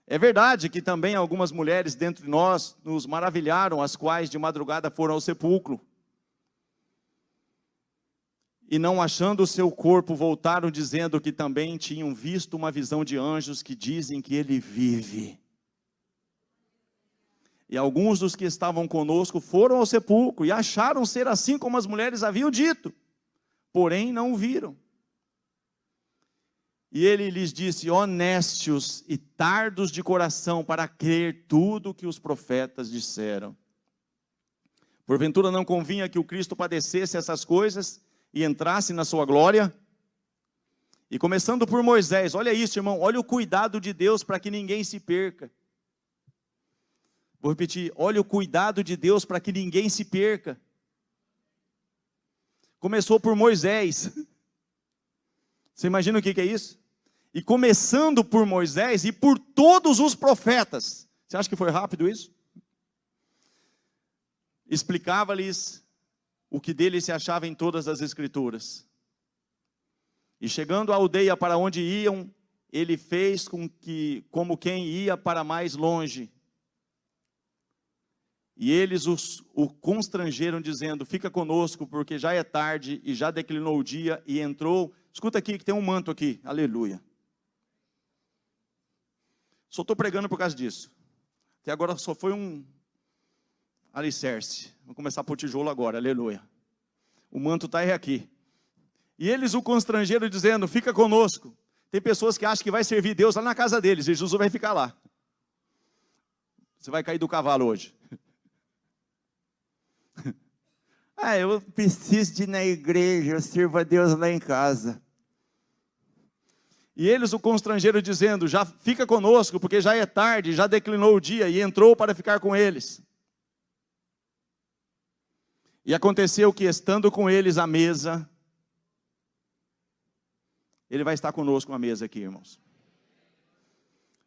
É verdade que também algumas mulheres dentre nós nos maravilharam, as quais de madrugada foram ao sepulcro. E não achando o seu corpo, voltaram dizendo que também tinham visto uma visão de anjos que dizem que ele vive. E alguns dos que estavam conosco foram ao sepulcro e acharam ser assim como as mulheres haviam dito. Porém não o viram. E ele lhes disse, honestos e tardos de coração para crer tudo o que os profetas disseram. Porventura não convinha que o Cristo padecesse essas coisas e entrasse na sua glória? E começando por Moisés, olha isso, irmão, olha o cuidado de Deus para que ninguém se perca. Vou repetir, olha o cuidado de Deus para que ninguém se perca. Começou por Moisés. Você imagina o que é isso? E começando por Moisés e por todos os profetas. Você acha que foi rápido isso? Explicava-lhes o que dele se achava em todas as escrituras. E chegando à aldeia para onde iam, ele fez como quem ia para mais longe. E eles o constrangeram, dizendo: fica conosco, porque já é tarde e já declinou o dia. E entrou. Escuta aqui que tem um manto aqui, aleluia. Só estou pregando por causa disso. Até agora só foi um alicerce. Vamos começar por tijolo agora, aleluia. O manto está aqui. E eles o constrangeram, dizendo: fica conosco. Tem pessoas que acham que vai servir Deus lá na casa deles, e Jesus vai ficar lá. Você vai cair do cavalo hoje. Eu preciso de ir na igreja, eu sirvo a Deus lá em casa. E eles o constrangeram, dizendo: já fica conosco, porque já é tarde, já declinou o dia. E entrou para ficar com eles. E aconteceu que, estando com eles à mesa, ele vai estar conosco à mesa aqui, irmãos.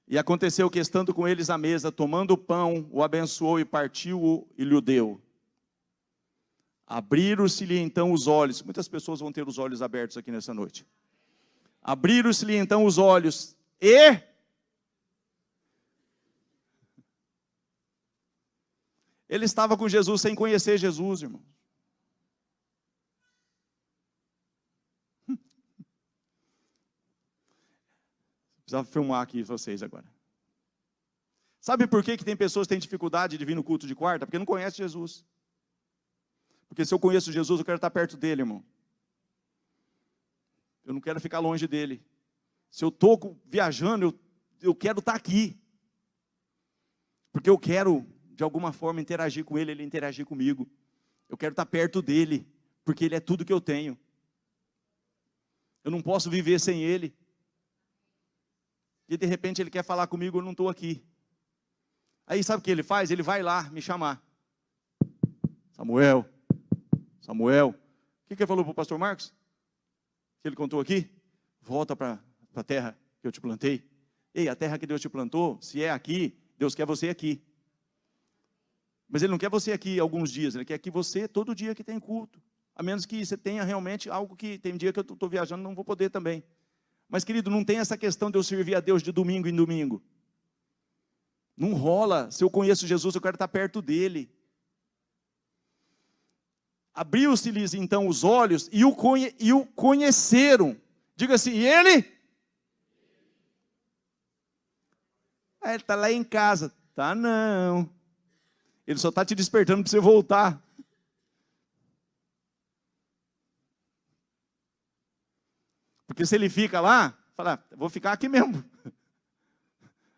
E aconteceu que, estando com eles à mesa, tomando o pão, o abençoou e partiu-o e lhe deu. Abriram-se-lhe então os olhos. Muitas pessoas vão ter os olhos abertos aqui nessa noite. Abriram-se-lhe então os olhos e... ele estava com Jesus sem conhecer Jesus, irmão. Precisava filmar aqui vocês agora. Sabe por que tem pessoas que têm dificuldade de vir no culto de quarta? Porque não conhece Jesus. Porque se eu conheço Jesus, eu quero estar perto dele, irmão. Eu não quero ficar longe dele. Se eu estou viajando, eu quero estar aqui. Porque eu quero, de alguma forma, interagir com ele, ele interagir comigo. Eu quero estar perto dele, porque ele é tudo que eu tenho. Eu não posso viver sem ele. E de repente ele quer falar comigo, eu não estou aqui. Aí sabe o que ele faz? Ele vai lá me chamar. Samuel. O que ele falou para o pastor Marcos? Que ele contou aqui? Volta para a terra que eu te plantei. Ei, a terra que Deus te plantou, se é aqui, Deus quer você aqui. Mas ele não quer você aqui alguns dias, ele quer que você todo dia que tem culto. A menos que você tenha realmente algo que, tem dia que eu estou viajando, não vou poder também. Mas querido, não tem essa questão de eu servir a Deus de domingo em domingo. Não rola. Se eu conheço Jesus, eu quero estar perto dele. Abriu-se-lhes então os olhos e o conheceram. Diga assim, e ele? Ele está lá em casa. Tá não. Ele só está te despertando para você voltar. Porque se ele fica lá, fala, vou ficar aqui mesmo.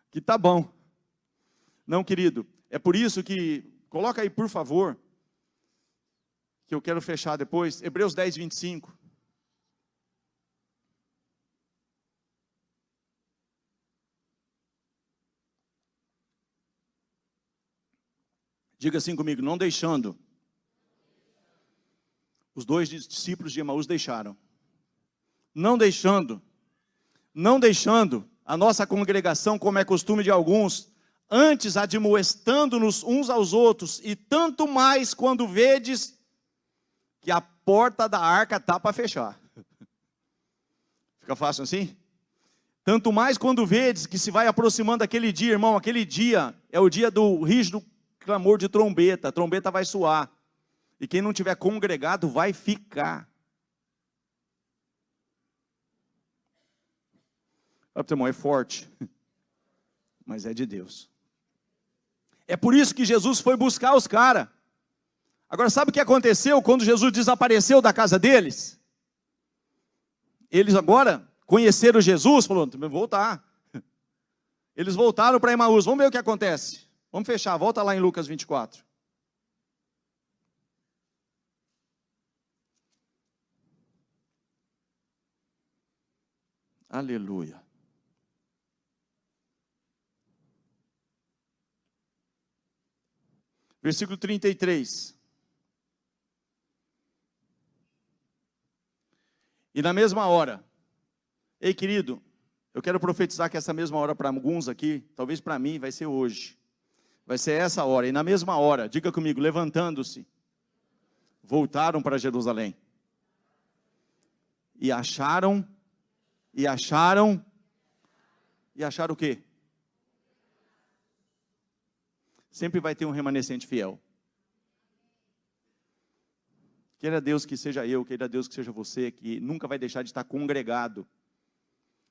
Que tá bom. Não, querido, é por isso que, coloca aí por favor, que eu quero fechar depois, Hebreus 10, 25. Diga assim comigo, não deixando. Os dois discípulos de Emaús deixaram. Não deixando a nossa congregação, como é costume de alguns, antes admoestando-nos uns aos outros, e tanto mais quando vedes que a porta da arca está para fechar. Fica fácil assim? Tanto mais quando vedes que se vai aproximando aquele dia, irmão, aquele dia é o dia do rígido clamor de trombeta, a trombeta vai soar, e quem não tiver congregado vai ficar. Olha, irmão, é forte, mas é de Deus. É por isso que Jesus foi buscar os caras. Agora, sabe o que aconteceu quando Jesus desapareceu da casa deles? Eles agora conheceram Jesus, falou, vou voltar. Eles voltaram para Emaús, vamos ver o que acontece. Vamos fechar, volta lá em Lucas 24. Aleluia. Versículo 33. E na mesma hora, ei querido, eu quero profetizar que essa mesma hora para alguns aqui, talvez para mim vai ser hoje, vai ser essa hora, e na mesma hora, diga comigo, levantando-se, voltaram para Jerusalém, e acharam o quê? Sempre vai ter um remanescente fiel. Queira Deus que seja eu, queira Deus que seja você, que nunca vai deixar de estar congregado.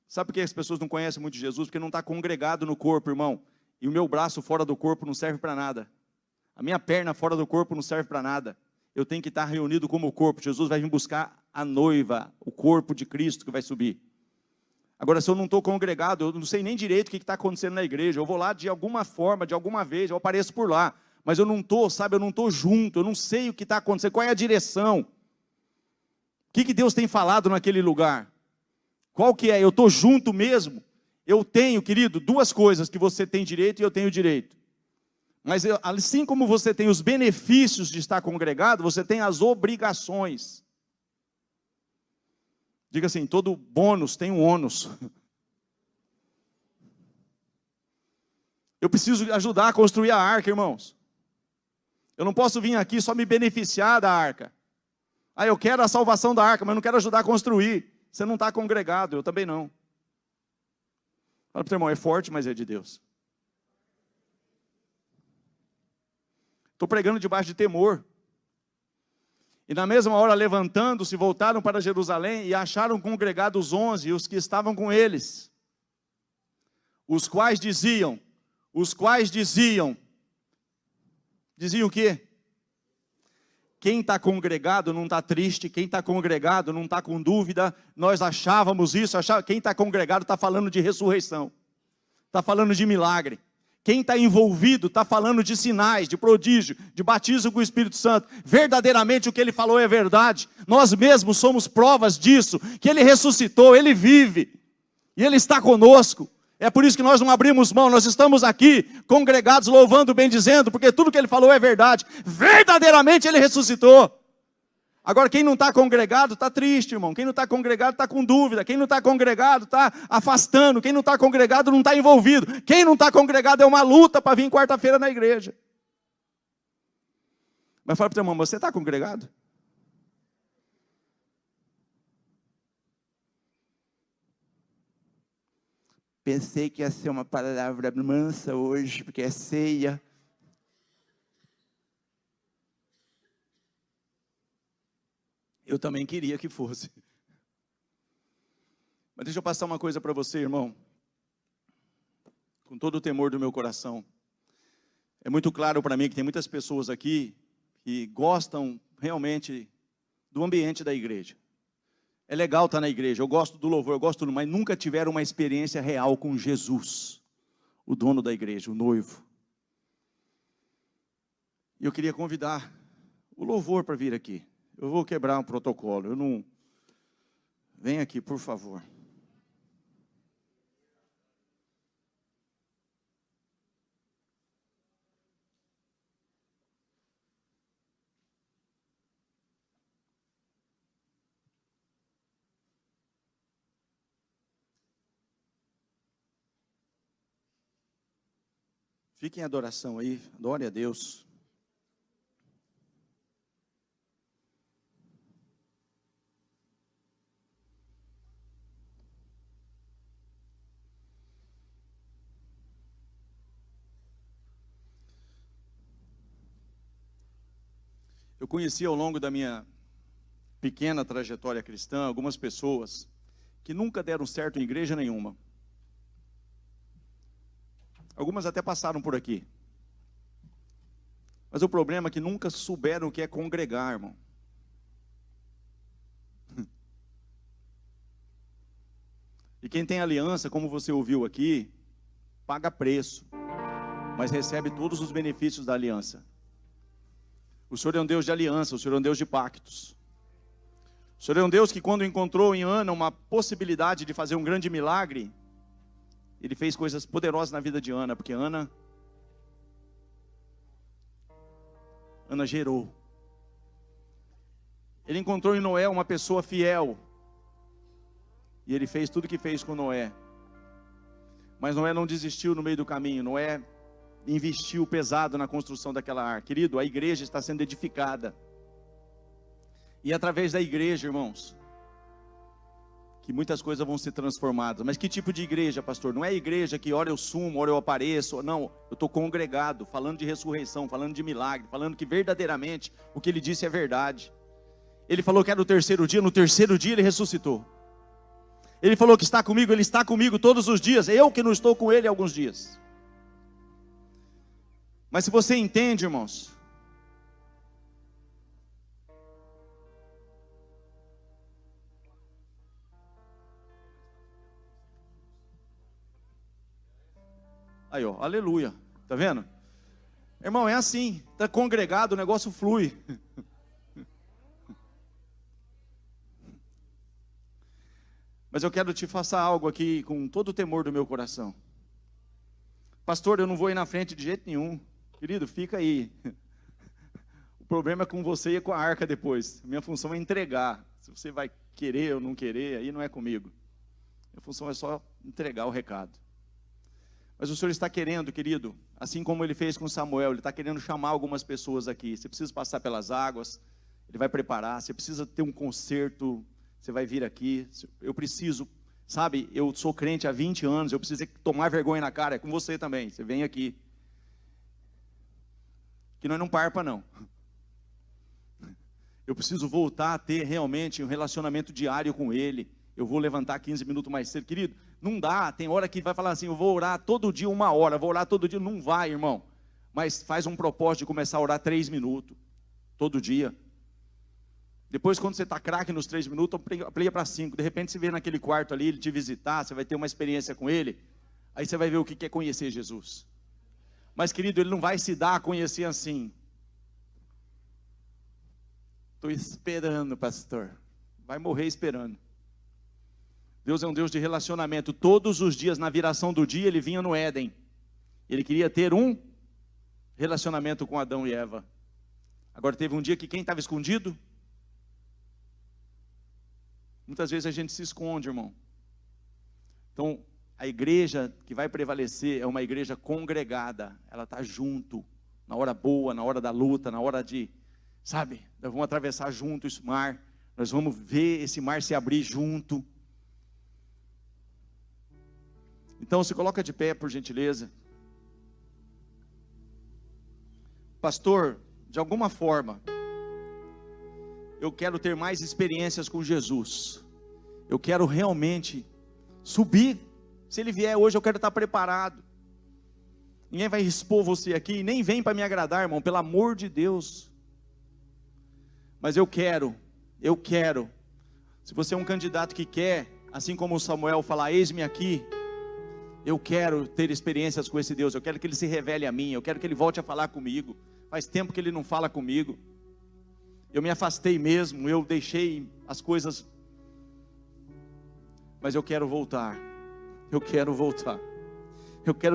Sabe por que as pessoas não conhecem muito Jesus? Porque não está congregado no corpo, irmão. E o meu braço fora do corpo não serve para nada. A minha perna fora do corpo não serve para nada. Eu tenho que estar reunido como o corpo. Jesus vai vir buscar a noiva, o corpo de Cristo que vai subir. Agora, se eu não estou congregado, eu não sei nem direito o que está acontecendo na igreja. Eu vou lá de alguma forma, de alguma vez, eu apareço por lá. Mas eu não estou, sabe, eu não estou junto, eu não sei o que está acontecendo, qual é a direção. O que Deus tem falado naquele lugar? Qual que é? Eu estou junto mesmo? Eu tenho, querido, duas coisas que você tem direito e eu tenho direito. Mas assim como você tem os benefícios de estar congregado, você tem as obrigações. Diga assim, todo bônus tem um ônus. Eu preciso ajudar a construir a arca, irmãos. Eu não posso vir aqui só me beneficiar da arca. Ah, eu quero a salvação da arca, mas não quero ajudar a construir. Você não está congregado, eu também não. Fala para o teu irmão, é forte, mas é de Deus. Estou pregando debaixo de temor. E na mesma hora, levantando-se, voltaram para Jerusalém e acharam congregados 11, os que estavam com eles. Os quais diziam o quê? Quem está congregado não está triste, quem está congregado não está com dúvida, nós achávamos isso, quem está congregado está falando de ressurreição, está falando de milagre. Quem está envolvido está falando de sinais, de prodígio, de batismo com o Espírito Santo. Verdadeiramente o que ele falou é verdade. Nós mesmos somos provas disso, que ele ressuscitou, ele vive, e ele está conosco. É por isso que nós não abrimos mão, nós estamos aqui, congregados, louvando, bendizendo, porque tudo que ele falou é verdade. Verdadeiramente ele ressuscitou. Agora, quem não está congregado está triste, irmão. Quem não está congregado está com dúvida. Quem não está congregado está afastando. Quem não está congregado não está envolvido. Quem não está congregado é uma luta para vir quarta-feira na igreja. Mas fala para o teu irmão, você está congregado? Pensei que ia ser uma palavra mansa hoje, porque é ceia. Eu também queria que fosse. Mas deixa eu passar uma coisa para você, irmão. Com todo o temor do meu coração. É muito claro para mim que tem muitas pessoas aqui que gostam realmente do ambiente da igreja. É legal estar na igreja, eu gosto do louvor, eu gosto do, mas nunca tiveram uma experiência real com Jesus, o dono da igreja, o noivo. E eu queria convidar o louvor para vir aqui. Eu vou quebrar um protocolo, eu não... Vem aqui, por favor. Fique em adoração aí, adore a Deus. Eu conheci ao longo da minha pequena trajetória cristã algumas pessoas que nunca deram certo em igreja nenhuma. Algumas até passaram por aqui. Mas o problema é que nunca souberam o que é congregar, irmão. E quem tem aliança, como você ouviu aqui, paga preço, mas recebe todos os benefícios da aliança. O Senhor é um Deus de aliança, o Senhor é um Deus de pactos. O Senhor é um Deus que, quando encontrou em Ana uma possibilidade de fazer um grande milagre, Ele fez coisas poderosas na vida de Ana, porque Ana Ana gerou. Ele encontrou em Noé uma pessoa fiel. E ele fez tudo o que fez com Noé. Mas Noé não desistiu no meio do caminho. Noé investiu pesado na construção daquela arca. Querido, a igreja está sendo edificada. E através da igreja, irmãos, que muitas coisas vão ser transformadas. Mas que tipo de igreja, pastor? Não é igreja que ora eu sumo, ora eu apareço. Não, eu estou congregado, falando de ressurreição, falando de milagre, falando que verdadeiramente o que ele disse é verdade. Ele falou que era no terceiro dia ele ressuscitou. Ele falou que está comigo, ele está comigo todos os dias. Eu que não estou com ele alguns dias. Mas se você entende, irmãos, aí ó, aleluia, tá vendo? Irmão, é assim, está congregado, o negócio flui. Mas eu quero te falar algo aqui com todo o temor do meu coração. Pastor, eu não vou ir na frente de jeito nenhum. Querido, fica aí. O problema é com você e com a arca depois. Minha função é entregar. Se você vai querer ou não querer, aí não é comigo. Minha função é só entregar o recado. Mas o Senhor está querendo, querido, assim como Ele fez com Samuel, Ele está querendo chamar algumas pessoas aqui. Você precisa passar pelas águas, Ele vai preparar. Você precisa ter um concerto, você vai vir aqui. Eu preciso, sabe, eu sou crente há 20 anos, eu preciso tomar vergonha na cara, é com você também. Você vem aqui. Que nós não parpa não. Eu preciso voltar a ter realmente um relacionamento diário com Ele. Eu vou levantar 15 minutos mais cedo. Querido, não dá, tem hora que vai falar assim, eu vou orar todo dia 1 hora, vou orar todo dia. Não vai, irmão. Mas faz um propósito de começar a orar 3 minutos, todo dia. Depois, quando você está craque nos 3 minutos, amplia para 5. De repente, você vê naquele quarto ali, ele te visitar, você vai ter uma experiência com ele. Aí você vai ver o que é conhecer Jesus. Mas, querido, ele não vai se dar a conhecer assim. Estou esperando, pastor. Vai morrer esperando. Deus é um Deus de relacionamento. Todos os dias, na viração do dia, ele vinha no Éden. Ele queria ter um relacionamento com Adão e Eva. Agora, teve um dia que quem estava escondido? Muitas vezes a gente se esconde, irmão. Então, a igreja que vai prevalecer é uma igreja congregada. Ela está junto, na hora boa, na hora da luta, na hora de, sabe, nós vamos atravessar junto esse mar. Nós vamos ver esse mar se abrir junto. Então, se coloca de pé, por gentileza. Pastor, de alguma forma, eu quero ter mais experiências com Jesus. Eu quero realmente subir. Se Ele vier hoje, eu quero estar preparado. Ninguém vai expor você aqui, nem vem para me agradar, irmão, pelo amor de Deus. Mas eu quero. Se você é um candidato que quer, assim como o Samuel falar, eis-me aqui. Eu quero ter experiências com esse Deus. Eu quero que Ele se revele a mim. Eu quero que Ele volte a falar comigo. Faz tempo que Ele não fala comigo. Eu me afastei mesmo, eu deixei as coisas, mas eu quero voltar, eu quero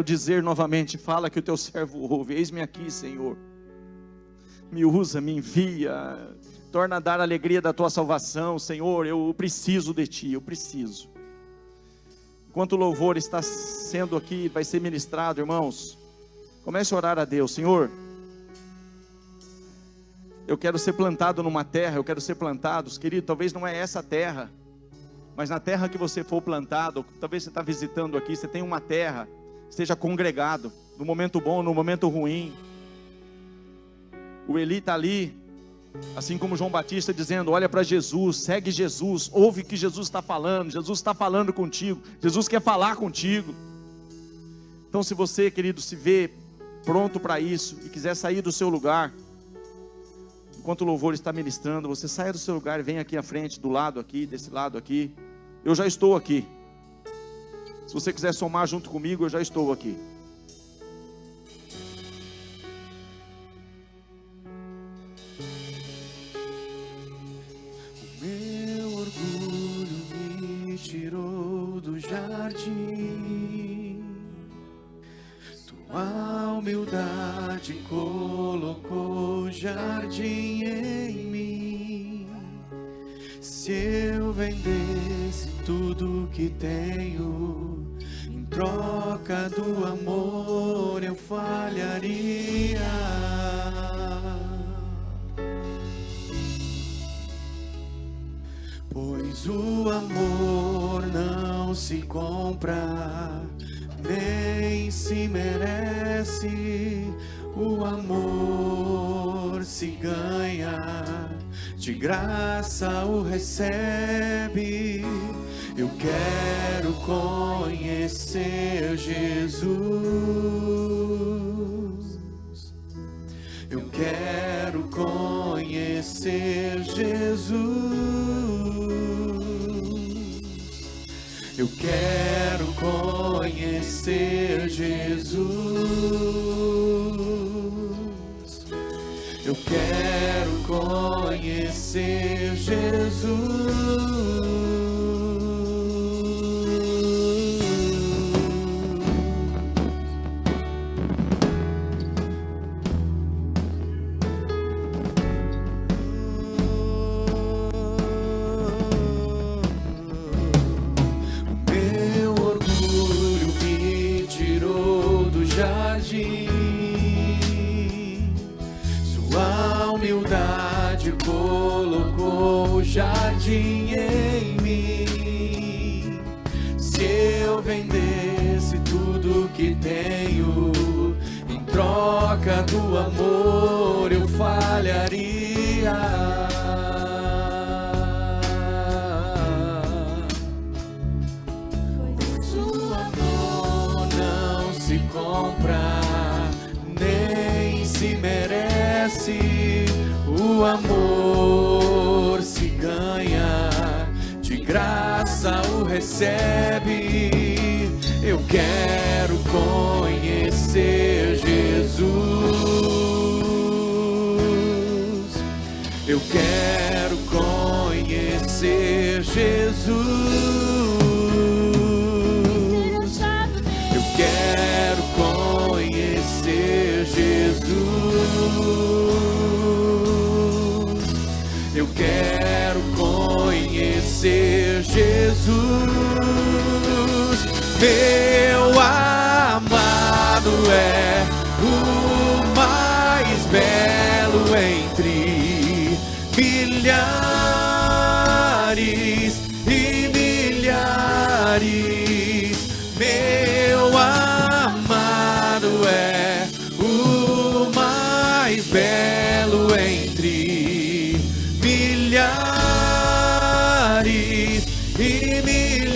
dizer novamente, fala que o teu servo ouve, eis-me aqui, Senhor, me usa, me envia, torna a dar a alegria da tua salvação, Senhor, eu preciso de ti, eu preciso. Enquanto o louvor está sendo aqui, vai ser ministrado, irmãos, comece a orar a Deus, Senhor. Eu quero ser plantado numa terra, eu quero ser plantado, querido, talvez não é essa terra, mas na terra que você for plantado, talvez você está visitando aqui, você tem uma terra, esteja congregado, no momento bom, no momento ruim. O Eli está ali, assim como João Batista dizendo, olha para Jesus, segue Jesus, ouve o que Jesus está falando, Jesus está falando contigo, Jesus quer falar contigo. Então se você, querido, se vê pronto para isso, e quiser sair do seu lugar, enquanto o louvor está ministrando, você saia do seu lugar e vem aqui à frente, do lado aqui, desse lado aqui. Eu já estou aqui. Se você quiser somar junto comigo, eu já estou aqui. O meu orgulho me tirou do jardim. Tua humildade colocou já jardim em mim. Se eu vendesse tudo que tenho, em troca do amor eu falharia. Pois o amor não se compra, nem se merece. O amor se ganha, de graça o recebe. Eu quero conhecer Jesus. Eu quero conhecer Jesus. Eu quero conhecer Jesus. Eu quero conhecer Jesus. Sua humildade colocou o jardim em mim. Se eu vendesse tudo que tenho, em troca do amor eu falharia. Pois o amor não se compra, nem se merece. O amor se ganha, de graça o recebe. Eu quero conhecer Jesus. Eu quero conhecer Jesus. Eu quero conhecer Jesus. Eu quero conhecer Jesus. Meu amado é o mais belo entre milhares e milhares. Meu amado é o mais belo entre milhares e milhares.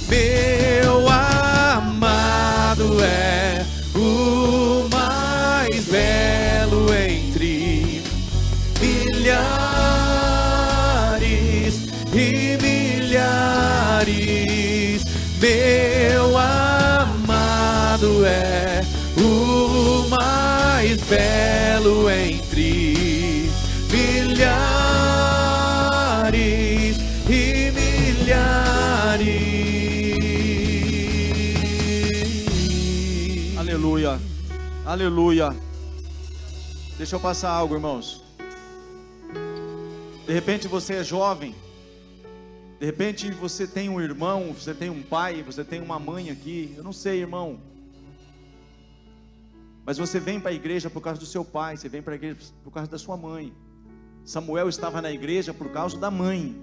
Meu amado é o mais belo entre milhares e milhares. Meu amado é o mais belo entre milhares e milhares. Aleluia, aleluia. Deixa eu passar algo, irmãos. De repente você é jovem, de repente você tem um irmão, você tem um pai, você tem uma mãe aqui, eu não sei, irmão. Mas você vem para a igreja por causa do seu pai, você vem para a igreja por causa da sua mãe. Samuel estava na igreja por causa da mãe.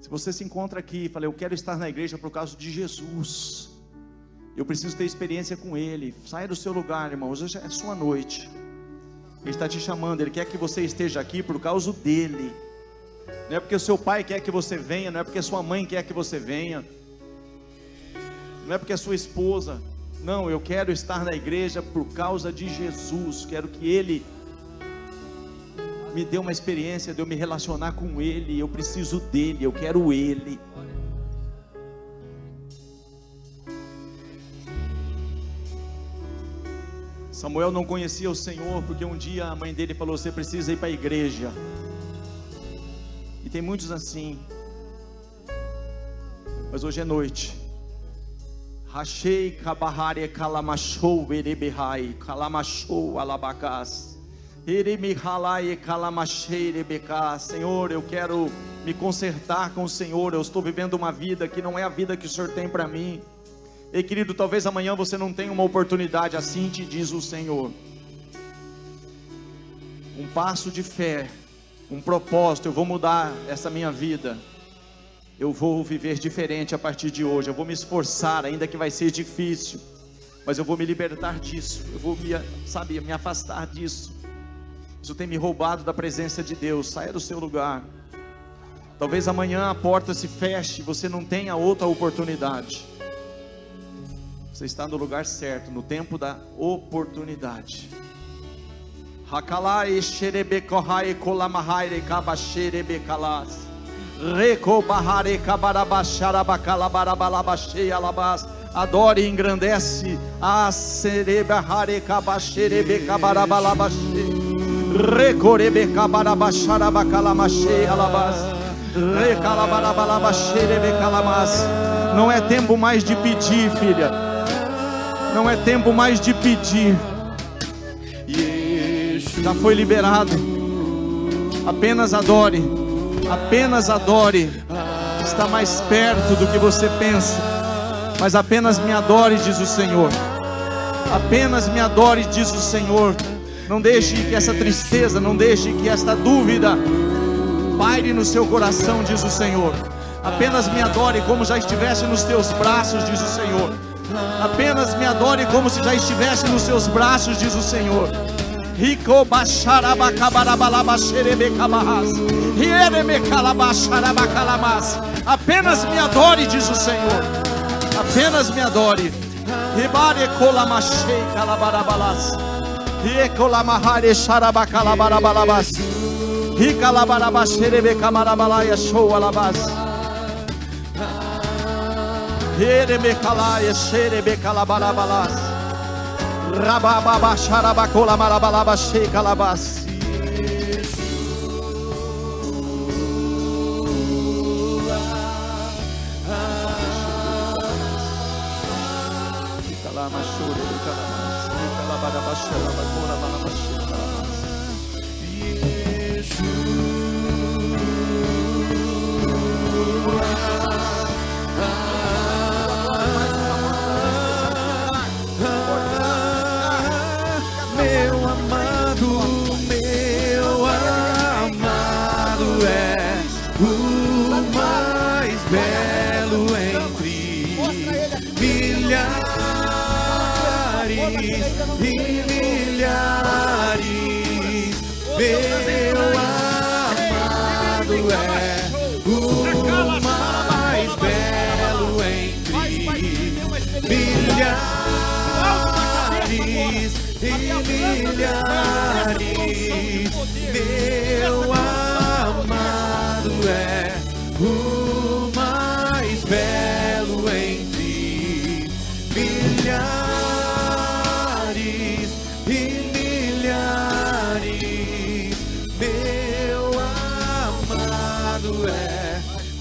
Se você se encontra aqui e fala, eu quero estar na igreja por causa de Jesus, eu preciso ter experiência com Ele, saia do seu lugar, irmão, hoje é sua noite. Ele está te chamando, Ele quer que você esteja aqui por causa dEle. Não é porque o seu pai quer que você venha, não é porque a sua mãe quer que você venha, não é porque a sua esposa. Não, eu quero estar na igreja por causa de Jesus. Quero que Ele me dê uma experiência de eu me relacionar com Ele. Eu preciso dEle, eu quero Ele. Samuel não conhecia o Senhor porque um dia a mãe dele falou, você precisa ir para a igreja. E tem muitos assim. Mas hoje é noite. Rachei kabahare kalamashou erebehai kalamashou alabacas. Eremihalai kalamashei erebecas. Senhor, eu quero me consertar com o Senhor. Eu estou vivendo uma vida que não é a vida que o Senhor tem para mim. Ei, querido, talvez amanhã você não tenha uma oportunidade, assim te diz o Senhor. Um passo de fé, um propósito, eu vou mudar essa minha vida. Eu vou viver diferente a partir de hoje. Eu vou me esforçar, ainda que vai ser difícil, mas eu vou me libertar disso. Eu vou me afastar disso. Isso tem me roubado da presença de Deus. Saia do seu lugar. Talvez amanhã a porta se feche, você não tenha outra oportunidade. Você está no lugar certo, no tempo da oportunidade. Hakalai xerebekohai kolamahai kabasherebekalas. Adore e engrandece a cerebahare kabasherebe kabarabalabashe recorebe kabarabaxarabacalamache alabas recalabarabalabasherebe calamas. Não é tempo mais de pedir, filha. Não é tempo mais de pedir. Já foi liberado. Apenas adore. Apenas adore. Está mais perto do que você pensa. Mas apenas me adore, diz o Senhor. Apenas me adore, diz o Senhor. Não deixe que essa tristeza, não deixe que esta dúvida paire no seu coração, diz o Senhor. Apenas me adore como já estivesse nos teus braços, diz o Senhor. Apenas me adore como se já estivesse nos seus braços, diz o Senhor. Rico bacharaba cabarabalaba xerebecabahas. Rieremecalaba calamas. Apenas me adore, diz o Senhor. Apenas me adore. Ribare colamachei calabarabalas. Riecolamahare xarabacalabarabalabas. Ricalabaraba xerebecamarabalaya show alabas. Rieremecalaia xerebecalabarabalas. Rababa xarabacola marabalaba checa labas. Calama chore de calamas, calabara xarabacola balaba checa labas. Meu amado é o mais belo entre milhares e milhares. Meu amado é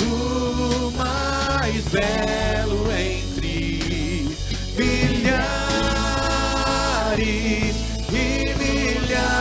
o mais belo entre milhares e milhares.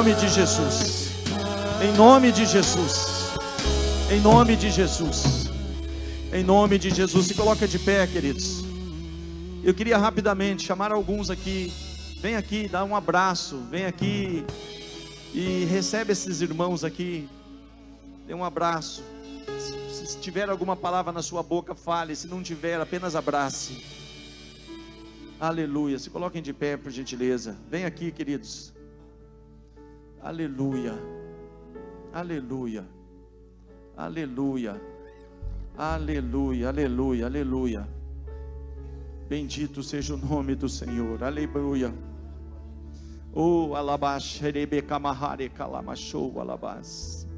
nome de Jesus. Em nome de Jesus. Em nome de Jesus. Em nome de Jesus. Se coloca de pé, queridos. Eu queria rapidamente chamar alguns aqui. Vem aqui, dá um abraço. Vem aqui e recebe esses irmãos aqui. Dê um abraço. Se tiver alguma palavra na sua boca, fale. Se não tiver, apenas abrace. Aleluia. Se coloquem de pé, por gentileza. Vem aqui, queridos. Aleluia. Aleluia. Aleluia. Aleluia. Aleluia. Aleluia. Bendito seja o nome do Senhor. Aleluia. Oh, alabash, rebe kamahare kalamashou alabas.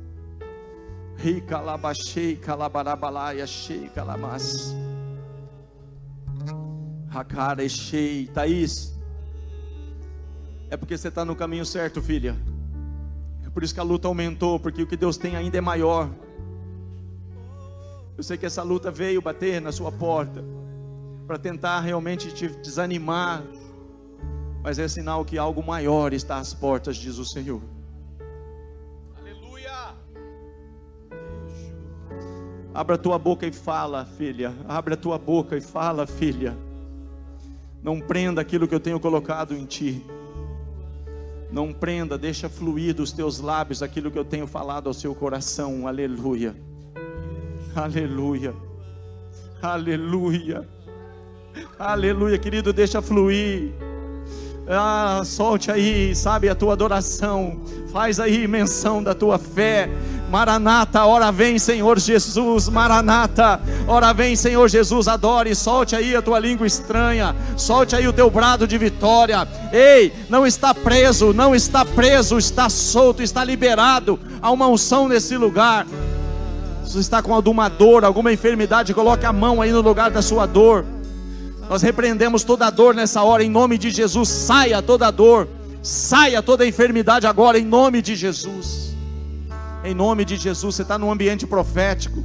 Ri kalabashei kalabarabalaya shei kalamas. Hakare shei. Thaís, é porque você está no caminho certo, filha. É por isso que a luta aumentou, porque o que Deus tem ainda é maior. Eu sei que essa luta veio bater na sua porta para tentar realmente te desanimar, mas é sinal que algo maior está às portas, diz o Senhor. Aleluia. Abra a tua boca e fala, filha. Abra a tua boca e fala, filha. Não prenda aquilo que eu tenho colocado em ti. Não prenda, deixa fluir dos teus lábios aquilo que eu tenho falado ao seu coração. Aleluia. Aleluia. Aleluia. Aleluia, querido, deixa fluir. Solte aí, sabe, a tua adoração. Faz aí menção da tua fé. Maranata, ora vem Senhor Jesus. Maranata, ora vem Senhor Jesus. Adore, solte aí a tua língua estranha. Solte aí o teu brado de vitória. Ei, não está preso, não está preso, está solto, está liberado. Há uma unção nesse lugar. Se você está com alguma dor, alguma enfermidade, coloque a mão aí no lugar da sua dor. Nós repreendemos toda dor nessa hora, em nome de Jesus. Saia toda dor, saia toda enfermidade agora, em nome de Jesus. Em nome de Jesus. Você está num ambiente profético,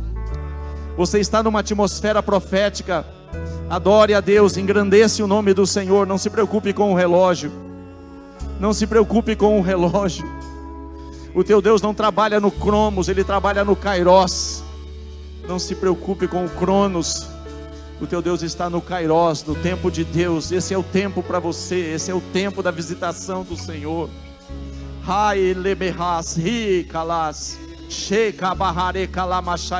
você está numa atmosfera profética. Adore a Deus, engrandeça o nome do Senhor. Não se preocupe com o relógio, não se preocupe com o relógio. O teu Deus não trabalha no Cromos, Ele trabalha no Kairos. Não se preocupe com o Cronos. O teu Deus está no Kairos, no tempo de Deus. Esse é o tempo para você, esse é o tempo da visitação do Senhor.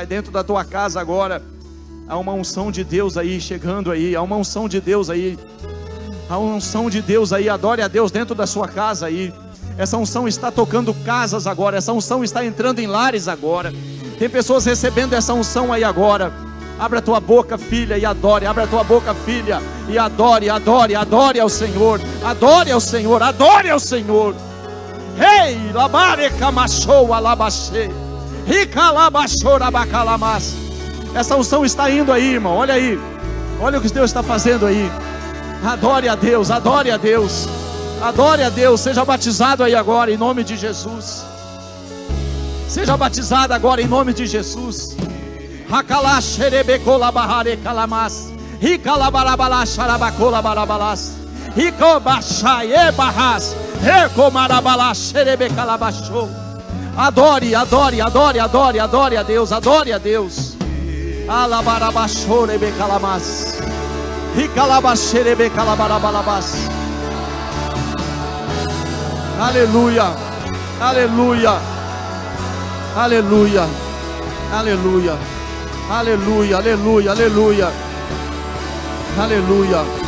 Dentro da tua casa agora há uma unção de Deus aí, chegando aí. Há uma unção de Deus aí. Há uma unção de Deus aí. Adore a Deus dentro da sua casa aí. Essa unção está tocando casas agora. Essa unção está entrando em lares agora. Tem pessoas recebendo essa unção aí agora. Abra a tua boca, filha, e adore. Abra a tua boca, filha, e adore, adore, adore ao Senhor. Adore ao Senhor, adore ao Senhor. Rei, labare camachou alabaxê. Rica labachou abacalamas. Essa unção está indo aí, irmão. Olha aí. Olha o que Deus está fazendo aí. Adore a Deus, adore a Deus. Adore a Deus. Seja batizado aí agora em nome de Jesus. Seja batizado agora em nome de Jesus. Hakalash erebekola bahare kalamas. Hikalabarabalas sharabakola barabalas. Hikobashai ebahas. Rekomarabalas erebekalabashou. Adore, adore, adore, adore, adore a Deus, adore a Deus. Alabarabashou rebekalamas. Hikalabash erebekalabarabalabas. Aleluia. Aleluia. Aleluia. Aleluia. Aleluia, aleluia, aleluia, aleluia.